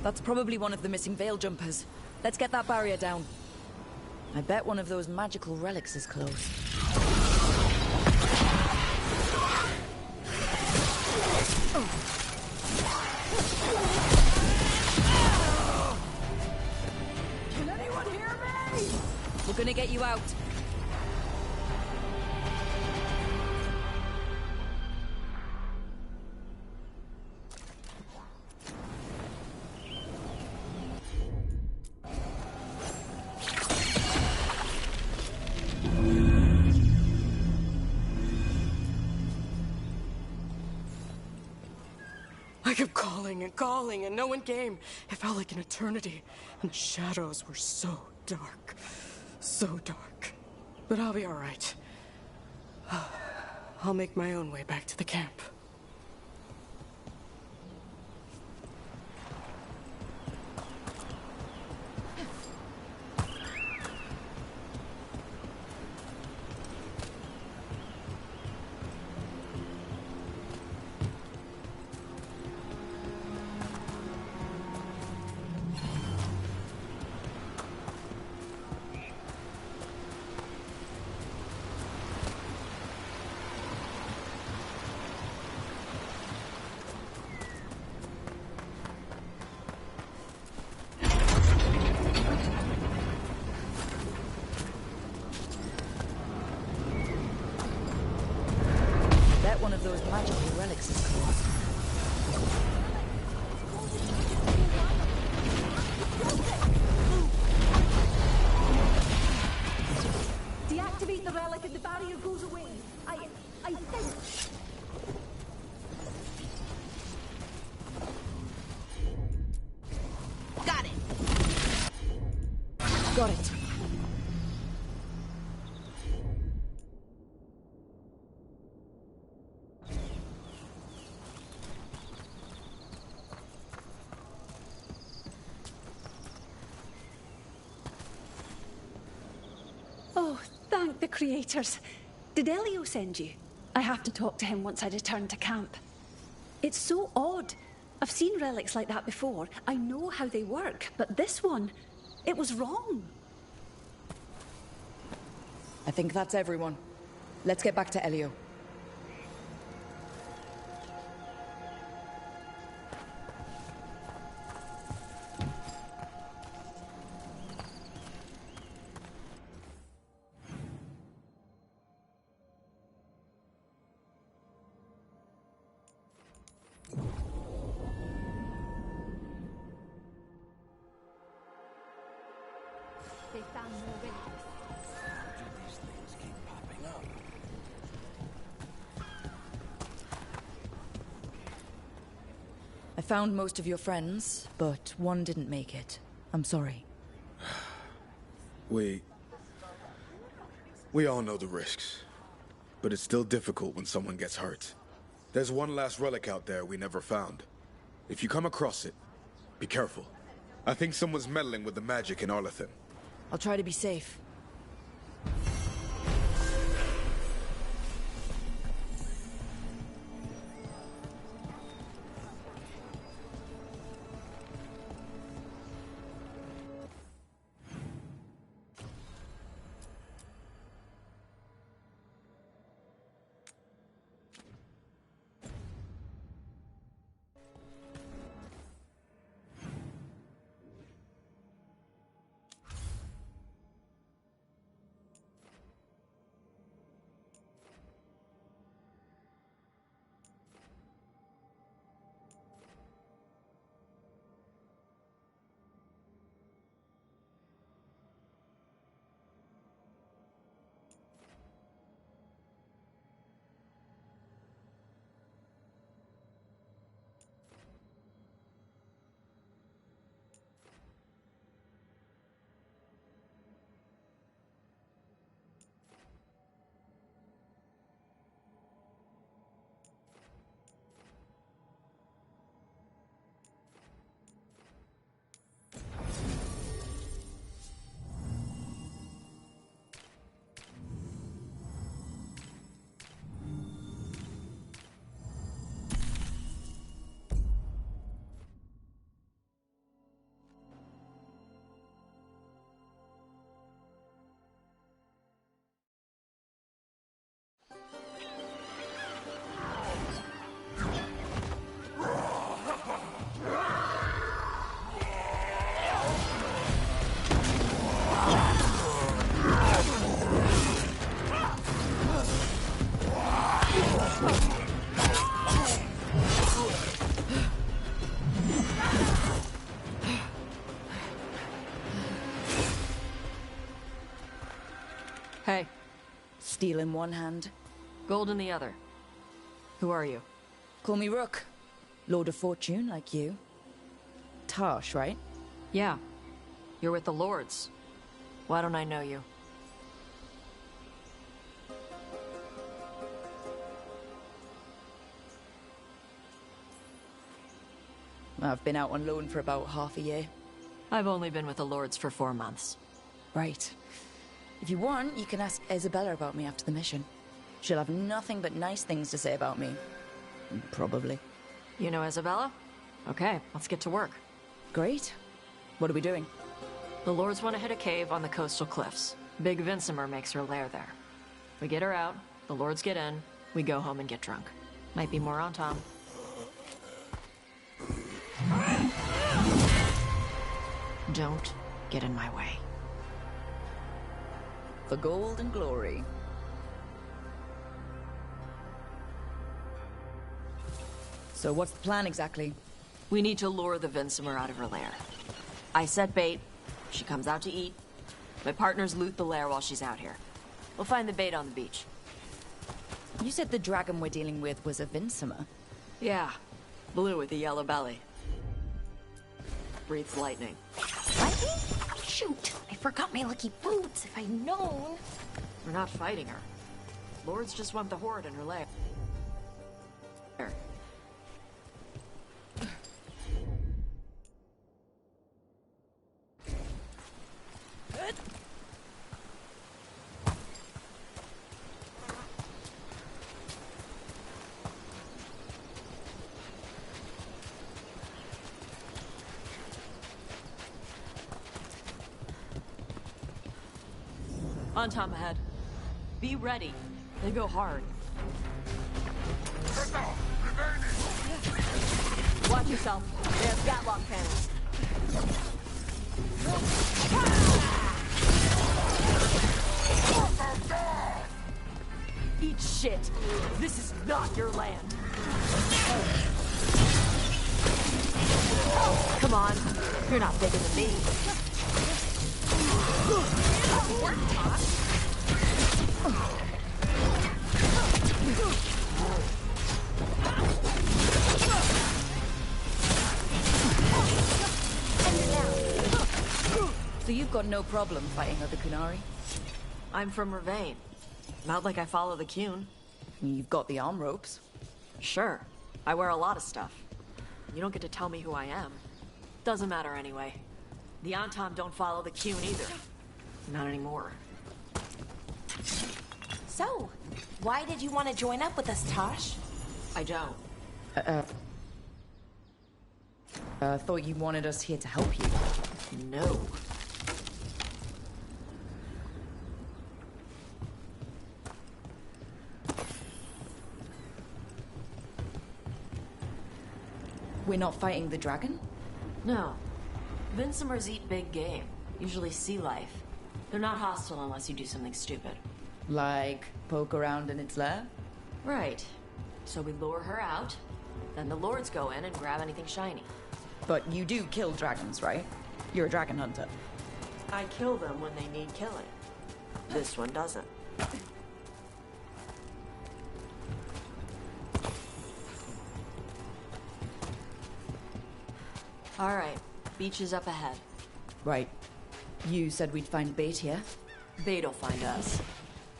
That's probably one of the missing veil jumpers. Let's get that barrier down. I bet one of those magical relics is close. Can anyone hear me? We're gonna get you out. I kept calling and calling, and no one came. It felt like an eternity, and the shadows were so dark. So dark. But I'll be all right. I'll make my own way back to the camp. One of those magical relics is close. Deactivate the relic and the barrier goes away. I think. Got it. Got it. Oh, thank the creators. Did Elio send you? I have to talk to him once I return to camp. It's so odd. I've seen relics like that before. I know how they work, but this one, it was wrong. I think that's everyone. Let's get back to Elio. They found more relics. Do these things keep popping up? I found most of your friends, but one didn't make it. I'm sorry. We all know the risks, but it's still difficult when someone gets hurt. There's one last relic out there we never found. If you come across it, be careful. I think someone's meddling with the magic in Arlethan. I'll try to be safe. Hey. Steel in one hand. Gold in the other. Who are you? Call me Rook. Lord of Fortune, like you. Tarsh, right? Yeah. You're with the Lords. Why don't I know you? I've been out on loan for about half a year. I've only been with the Lords for 4 months. Right. If you want, you can ask Isabella about me after the mission. She'll have nothing but nice things to say about me. Probably. You know Isabella? Okay, let's get to work. Great. What are we doing? The Lords want to hit a cave on the coastal cliffs. Big Vincimer makes her lair there. We get her out, the Lords get in, we go home and get drunk. Might be more on Tom. Don't get in my way. For gold and glory. So what's the plan exactly? We need to lure the Vincimer out of her lair. I set bait, she comes out to eat. My partners loot the lair while she's out here. We'll find the bait on the beach. You said the dragon we're dealing with was a Vincimer. Yeah, blue with a yellow belly. Breathes lightning. Lightning? Shoot, I forgot my lucky boots. If I'd known. We're not fighting her. Lords just want the horde in her lair. On Tom ahead. Be ready. They go hard. Watch yourself. They have Gatlock cannons. Eat shit. This is not your land. Come on. You're not bigger than me. So you've got no problem fighting other Kunari? I'm from Ravain. Not like I follow the Qun. You've got the arm ropes. Sure. I wear a lot of stuff. You don't get to tell me who I am. Doesn't matter anyway. The Antom don't follow the Qun either. Not anymore. So, why did you want to join up with us, Tosh? I don't. Thought you wanted us here to help you. No. We're not fighting the dragon? No. Vincimers eat big game, usually sea life. They're not hostile unless you do something stupid. Like poke around in its lair? Right. So we lure her out, then the Lords go in and grab anything shiny. But you do kill dragons, right? You're a dragon hunter. I kill them when they need killing. This one doesn't. All right, beach is up ahead. Right. You said we'd find bait here? Bait'll find us.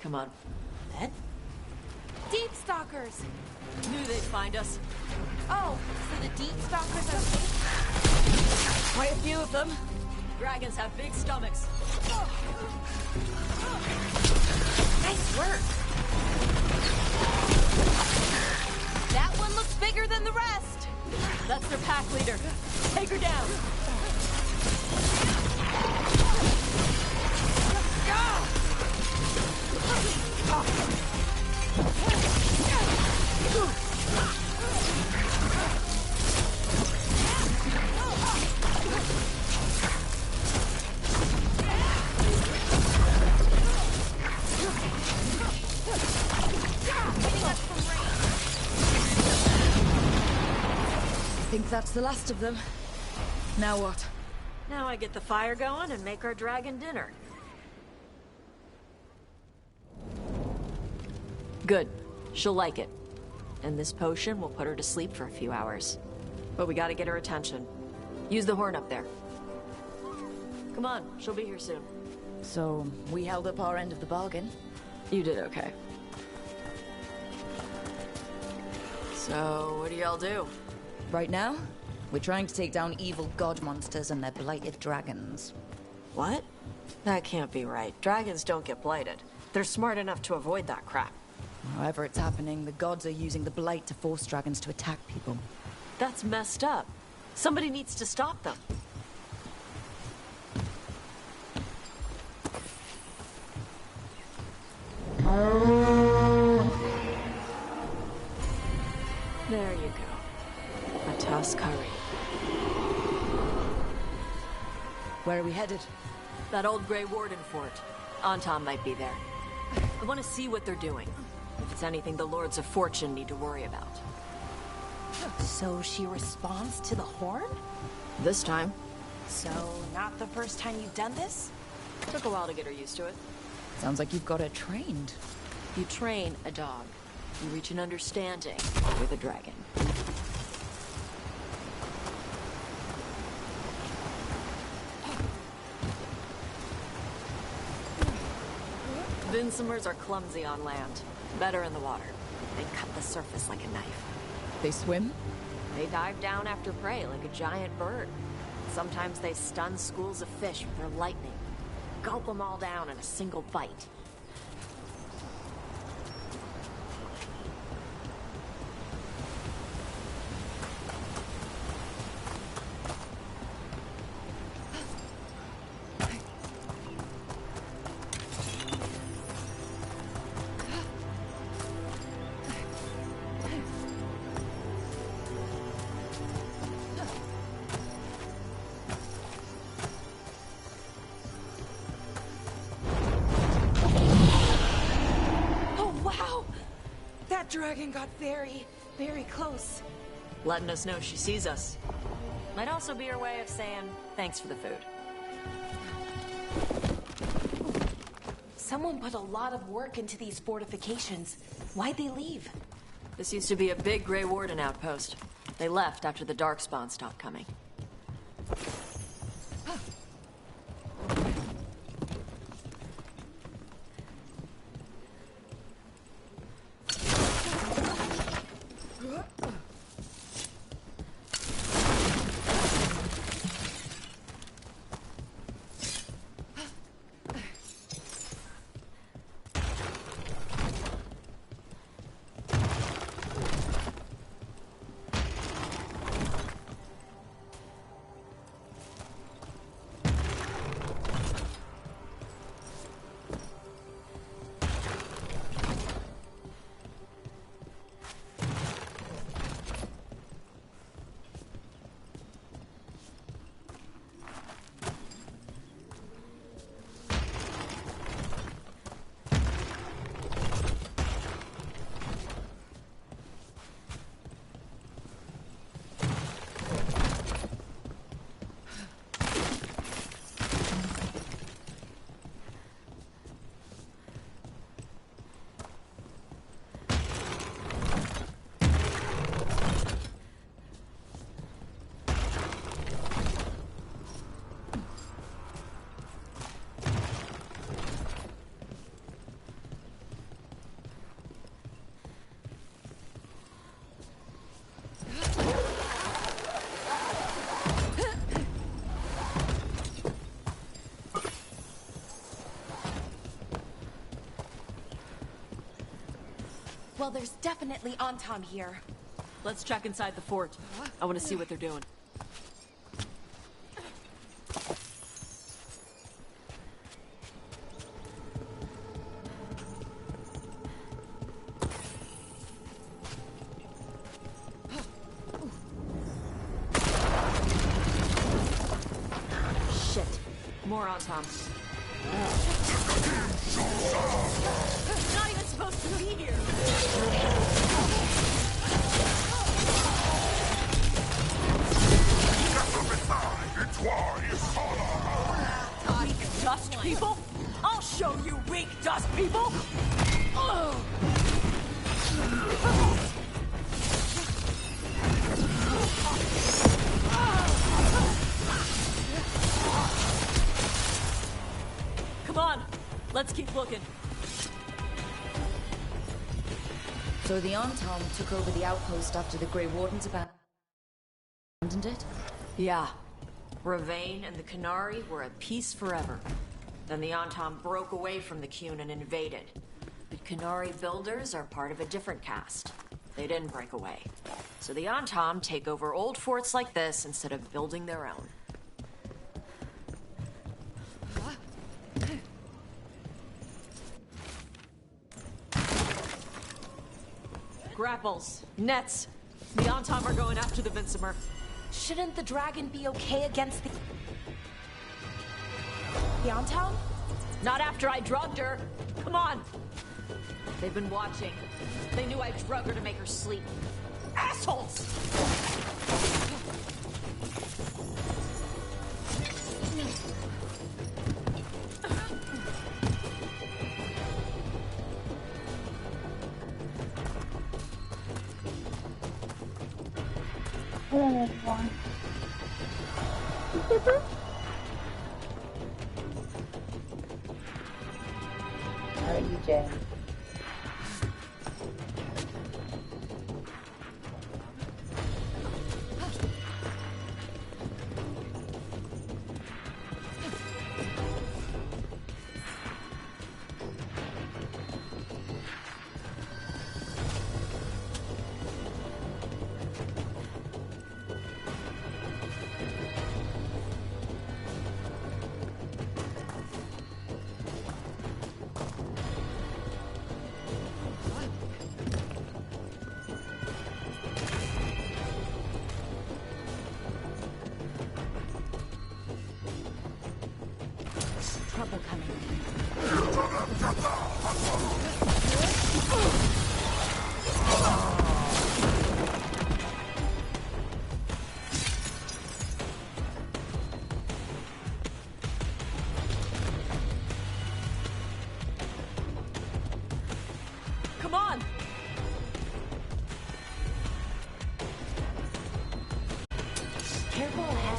Come on. Bed? Deep stalkers! Knew they'd find us. Oh, so the deep stalkers are bait? Quite a few of them. Dragons have big stomachs. Nice work. That one looks bigger than the rest. That's their pack leader. Take her down. I think that's the last of them. Now what? Now I get the fire going and make our dragon dinner. Good. She'll like it. And this potion will put her to sleep for a few hours. But we gotta get her attention. Use the horn up there. Come on, she'll be here soon. So, we held up our end of the bargain. You did okay. So, what do y'all do? Right now, we're trying to take down evil god monsters and their blighted dragons. What? That can't be right. Dragons don't get blighted. They're smart enough to avoid that crap. However it's happening, the gods are using the blight to force dragons to attack people. That's messed up. Somebody needs to stop them. There you go. A toss curry. Where are we headed? That old Grey Warden fort. Anton might be there. I want to see what they're doing. If it's anything the Lords of Fortune need to worry about. So she responds to the horn? This time. So, not the first time you've done this? Took a while to get her used to it. Sounds like you've got her trained. You train a dog. You reach an understanding with a dragon. Vinsomers are clumsy on land. Better in the water. They cut the surface like a knife. They swim? They dive down after prey like a giant bird. Sometimes they stun schools of fish with their lightning. Gulp them all down in a single bite. Dragon got very, very close. Letting us know she sees us. Might also be her way of saying thanks for the food. Someone put a lot of work into these fortifications. Why'd they leave? This used to be a big Grey Warden outpost. They left after the Darkspawn stopped coming. Well, there's definitely Anton here. Let's check inside the fort. I want to see what they're doing. Shit. More Anton. Not even supposed to be here. Weak dust people? I'll show you weak dust people! Ugh. So the Antom took over the outpost after the Grey Wardens abandoned it? Yeah. Ravain and the Qunari were at peace forever. Then the Antom broke away from the Qun and invaded. But Qunari builders are part of a different caste. They didn't break away. So the Antom take over old forts like this instead of building their own. Grapples, nets. The Antom are going after the Vinsimer. Shouldn't the dragon be okay against the Antom? Not after I drugged her. Come on. They've been watching. They knew I drugged her to make her sleep. Assholes! Hello, everyone. How are you, Jay? Trouble coming. Come on! Careful ahead.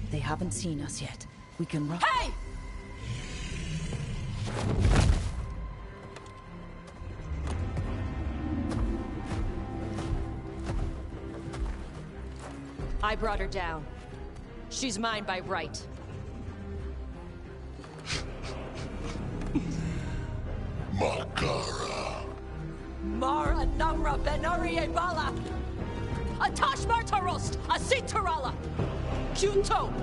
They haven't seen us yet. We can run. Hey! I brought her down. She's mine by right. Makara. Mara Namra Benari Bala! Atash Martarost! Asitarala! Junto!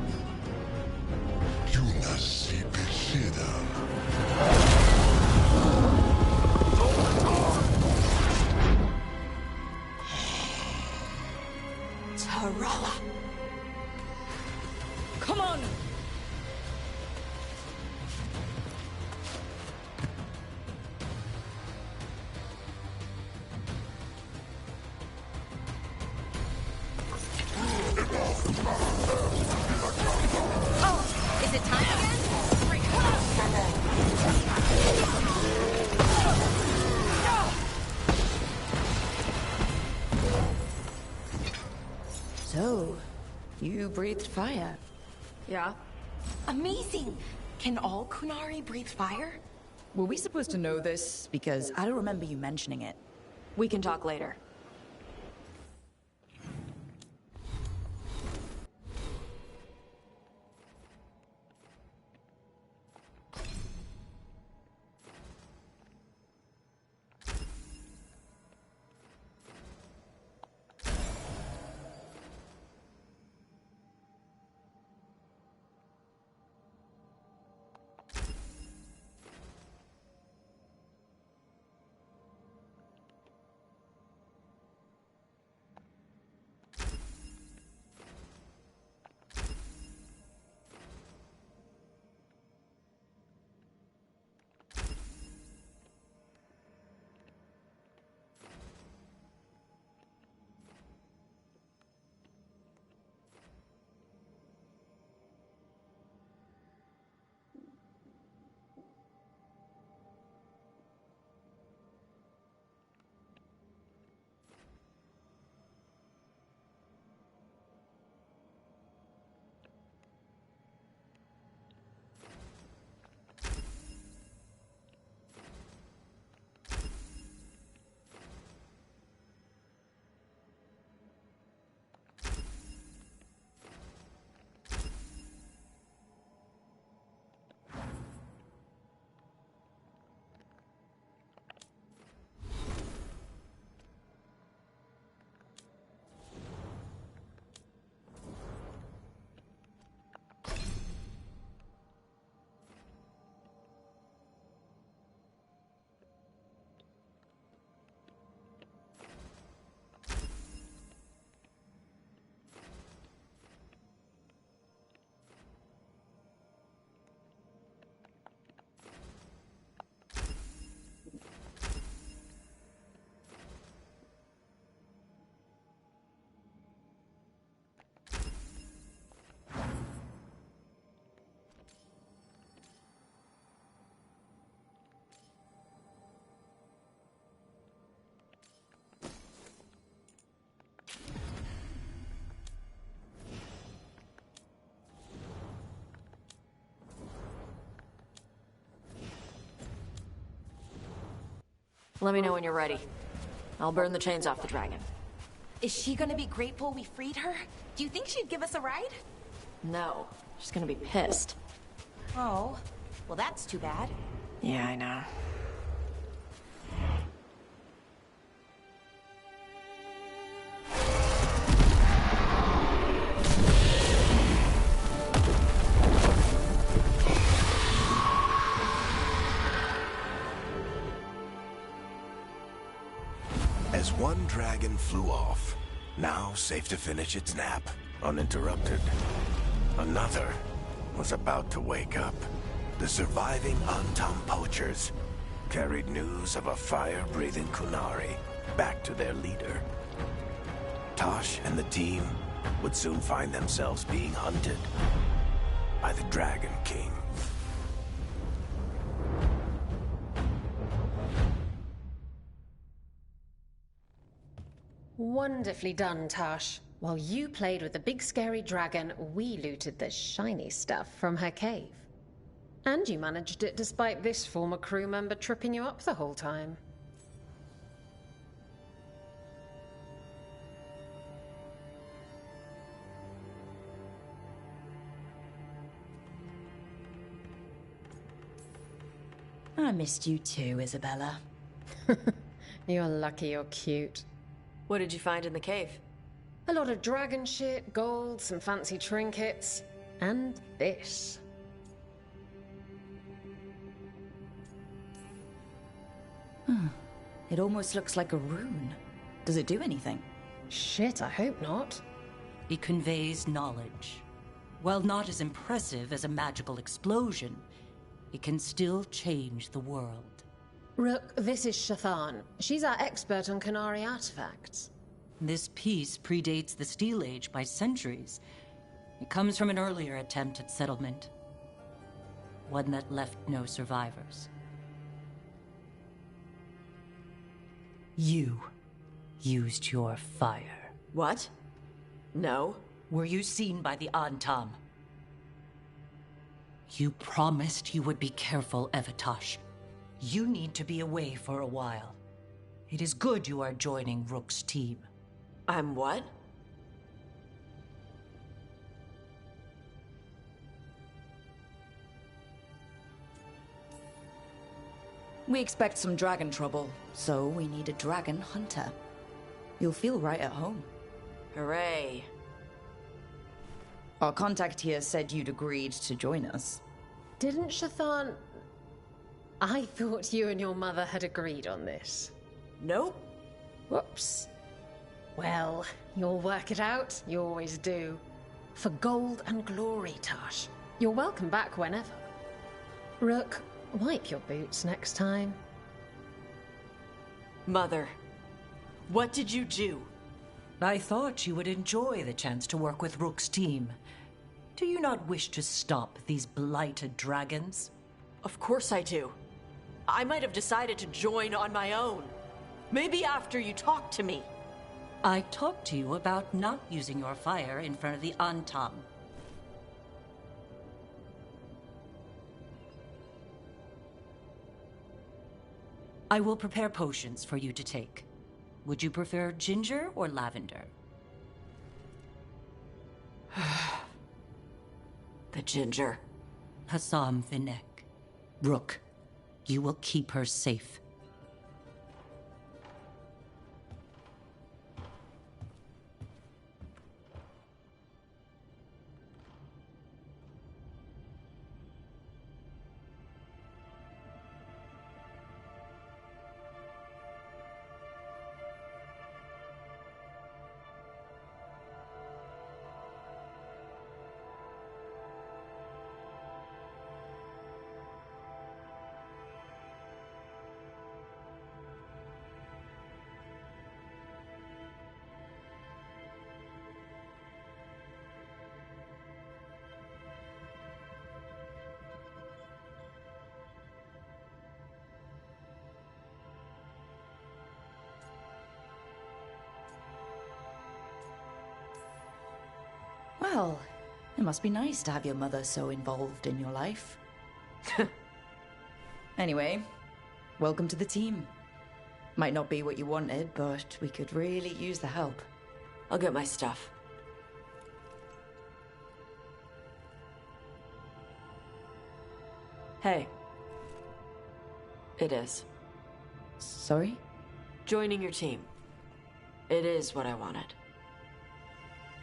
Tarala. Come on! Oh, is it time again? So, you breathed fire. Yeah? Amazing! Can all Kunari breathe fire? Were we supposed to know this? Because I don't remember you mentioning it. We can talk later. Let me know when you're ready. I'll burn the chains off the dragon. Is she gonna be grateful we freed her? Do you think she'd give us a ride? No, she's gonna be pissed. Oh, well that's too bad. Yeah, I know. As one dragon flew off, now safe to finish its nap, uninterrupted, another was about to wake up. The surviving Antam poachers carried news of a fire-breathing Kunari back to their leader. Tosh and the team would soon find themselves being hunted by the Dragon King. Wonderfully done, Tosh. While you played with the big scary dragon, we looted the shiny stuff from her cave. And you managed it despite this former crew member tripping you up the whole time. I missed you too, Isabella. You're lucky you're cute. What did you find in the cave? A lot of dragon shit, gold, some fancy trinkets, and this. It almost looks like a rune. Does it do anything? Shit, I hope not. It conveys knowledge. While not as impressive as a magical explosion, it can still change the world. Rook, this is Shathan. She's our expert on Kunari artifacts. This piece predates the Steel Age by centuries. It comes from an earlier attempt at settlement. One that left no survivors. You used your fire. What? No. Were you seen by the Antam? You promised you would be careful, Evatosh. You need to be away for a while. It is good you are joining Rook's team. I'm what? We expect some dragon trouble, so we need a dragon hunter. You'll feel right at home. Hooray. Our contact here said you'd agreed to join us. Didn't Shathan... I thought you and your mother had agreed on this. Nope. Whoops. Well, you'll work it out. You always do. For gold and glory, Tash. You're welcome back whenever. Rook, wipe your boots next time. Mother, what did you do? I thought you would enjoy the chance to work with Rook's team. Do you not wish to stop these blighted dragons? Of course I do. I might have decided to join on my own. Maybe after you talked to me. I talked to you about not using your fire in front of the Antam. I will prepare potions for you to take. Would you prefer ginger or lavender? The ginger. Hassam Vinek. Rook, you will keep her safe. Well, it must be nice to have your mother so involved in your life. Anyway, welcome to the team. Might not be what you wanted, but we could really use the help. I'll get my stuff. Hey. It is. Sorry? Joining your team. It is what I wanted.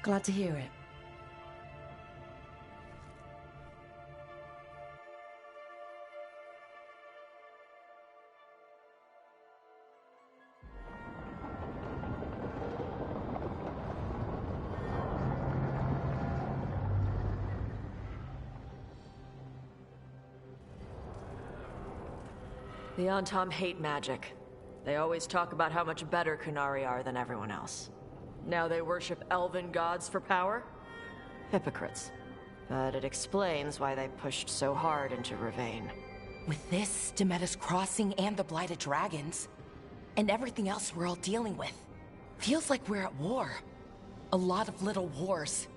Glad to hear it. The Antam hate magic. They always talk about how much better Kunari are than everyone else. Now they worship elven gods for power? Hypocrites. But it explains why they pushed so hard into Ravain. With this, Demeter's Crossing and the Blighted Dragons, and everything else we're all dealing with, feels like we're at war. A lot of little wars.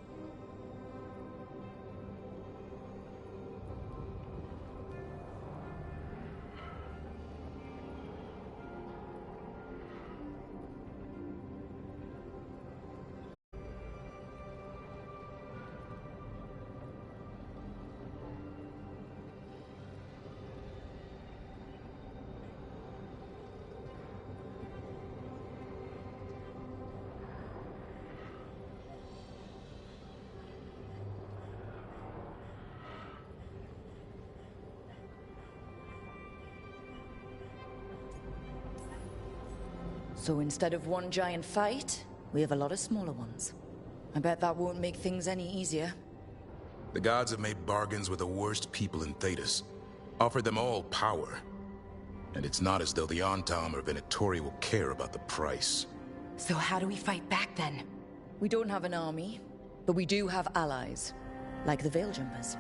So instead of one giant fight, we have a lot of smaller ones. I bet that won't make things any easier. The gods have made bargains with the worst people in Thedas. Offered them all power. And it's not as though the Antam or Venatori will care about the price. So how do we fight back then? We don't have an army, but we do have allies. Like the Veil Jumpers.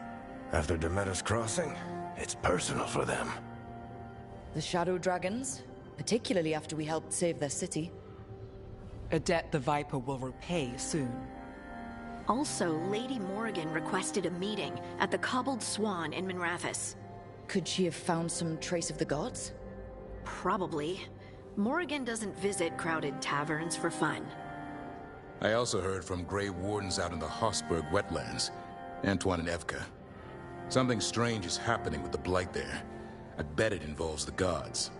After Demeter's Crossing, it's personal for them. The Shadow Dragons, particularly after we helped save their city. A debt the Viper will repay soon. Also, Lady Morrigan requested a meeting at the Cobbled Swan in Minrathous. Could she have found some trace of the gods? Probably. Morrigan doesn't visit crowded taverns for fun. I also heard from Grey Wardens out in the Hossberg wetlands, Antoine and Evka. Something strange is happening with the Blight there. I bet it involves the gods.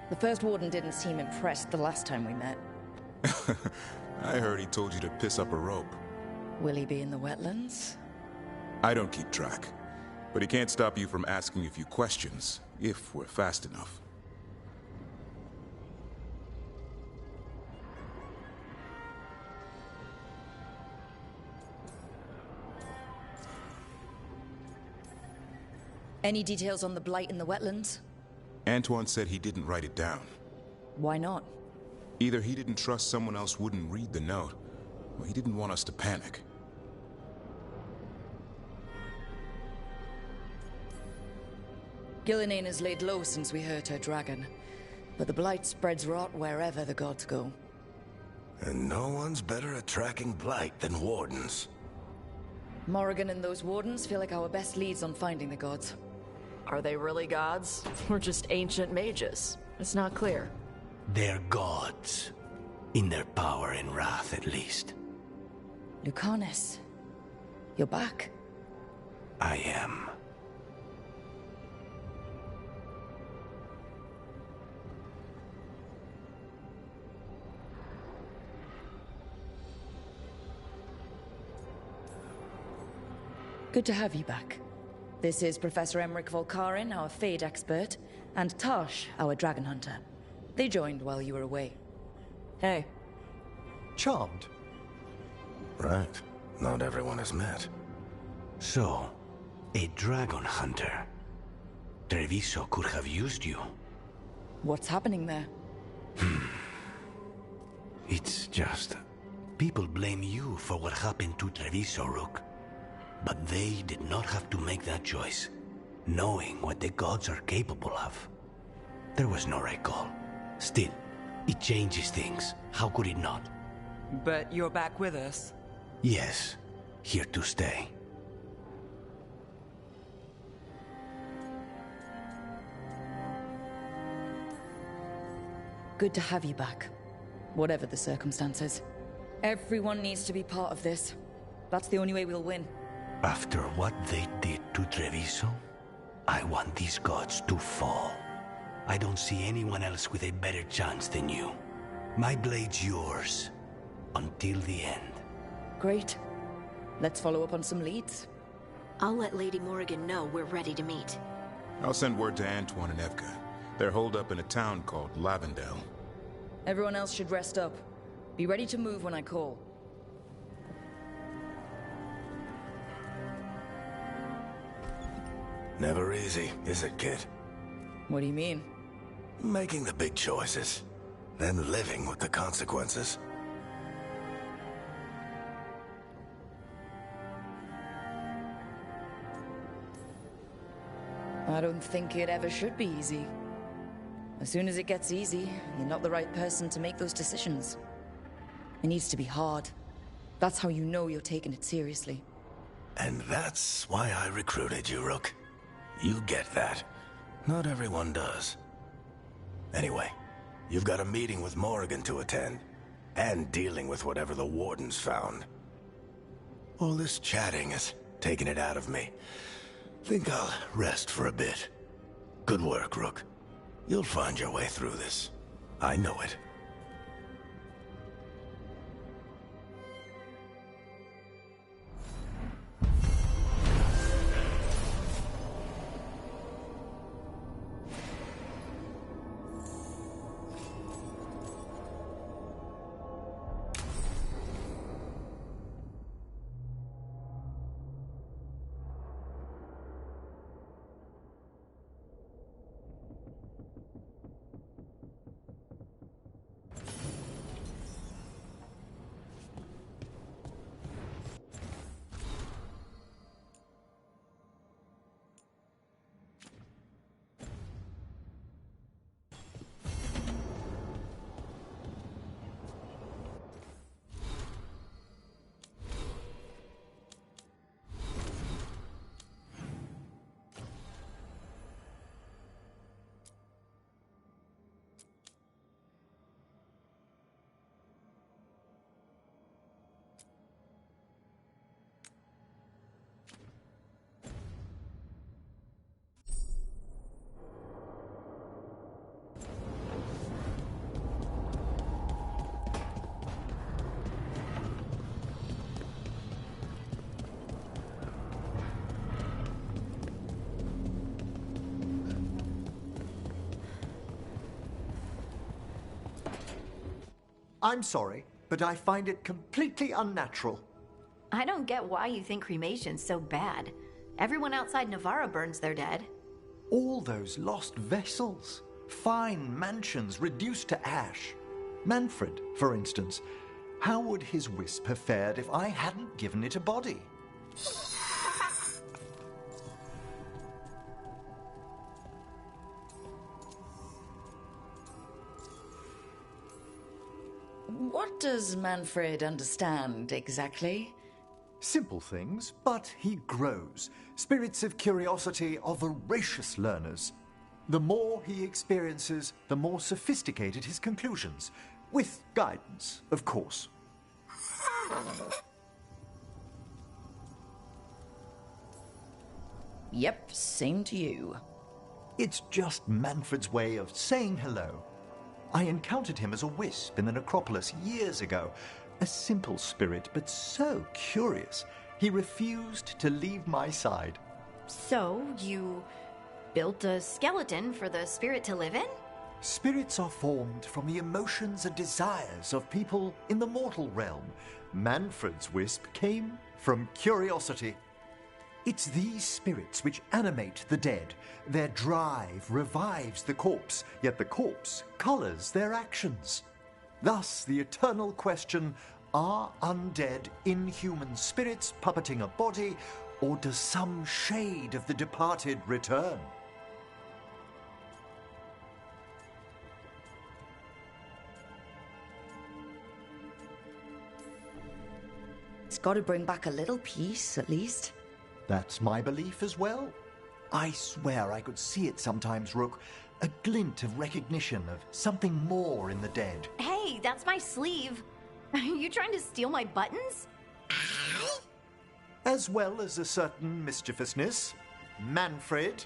The first warden didn't seem impressed the last time we met. I heard he told you to piss up a rope. Will he be in the wetlands? I don't keep track, but he can't stop you from asking a few questions, if we're fast enough. Any details on the Blight in the wetlands? Antoine said he didn't write it down. Why not? Either he didn't trust someone else wouldn't read the note, or he didn't want us to panic. Gillinane has laid low since we hurt her dragon, but the Blight spreads rot wherever the gods go. And no one's better at tracking Blight than Wardens. Morrigan and those Wardens feel like our best leads on finding the gods. Are they really gods? Or just ancient mages? It's not clear. They're gods. In their power and wrath, at least. Lucanus, you're back. I am. Good to have you back. This is Professor Emmerich Volkarin, our Fade expert, and Tash, our Dragon Hunter. They joined while you were away. Hey. Charmed. Right. Not everyone has met. So, a Dragon Hunter. Treviso could have used you. What's happening there? It's just... people blame you for what happened to Treviso, Rook. But they did not have to make that choice, knowing what the gods are capable of. There was no right call. Still, it changes things. How could it not? But you're back with us. Yes, here to stay. Good to have you back, whatever the circumstances. Everyone needs to be part of this. That's the only way we'll win. After what they did to Treviso, I want these gods to fall. I don't see anyone else with a better chance than you. My blade's yours, until the end. Great. Let's follow up on some leads. I'll let Lady Morrigan know we're ready to meet. I'll send word to Antoine and Evka. They're holed up in a town called Lavendel. Everyone else should rest up. Be ready to move when I call. Never easy, is it, kid? What do you mean? Making the big choices, then living with the consequences. I don't think it ever should be easy. As soon as it gets easy, you're not the right person to make those decisions. It needs to be hard. That's how you know you're taking it seriously. And that's why I recruited you, Rook. You get that. Not everyone does. Anyway, you've got a meeting with Morrigan to attend, and dealing with whatever the Wardens found. All this chatting has taken it out of me. Think I'll rest for a bit. Good work, Rook. You'll find your way through this. I know it. I'm sorry, but I find it completely unnatural. I don't get why you think cremation's so bad. Everyone outside Navarra burns their dead. All those lost vessels. Fine mansions reduced to ash. Manfred, for instance. How would his wisp have fared if I hadn't given it a body? What does Manfred understand exactly? Simple things, but he grows. Spirits of curiosity are voracious learners. The more he experiences, the more sophisticated his conclusions. With guidance, of course. Yep, same to you. It's just Manfred's way of saying hello. I encountered him as a wisp in the necropolis years ago. A simple spirit, but so curious. He refused to leave my side. So, you built a skeleton for the spirit to live in? Spirits are formed from the emotions and desires of people in the mortal realm. Manfred's wisp came from curiosity. It's these spirits which animate the dead. Their drive revives the corpse, yet the corpse colors their actions. Thus, the eternal question, are undead inhuman spirits puppeting a body, or does some shade of the departed return? It's got to bring back a little peace, at least. That's my belief as well. I swear I could see it sometimes, Rook. A glint of recognition of something more in the dead. Hey, that's my sleeve. Are you trying to steal my buttons? As well as a certain mischievousness. Manfred,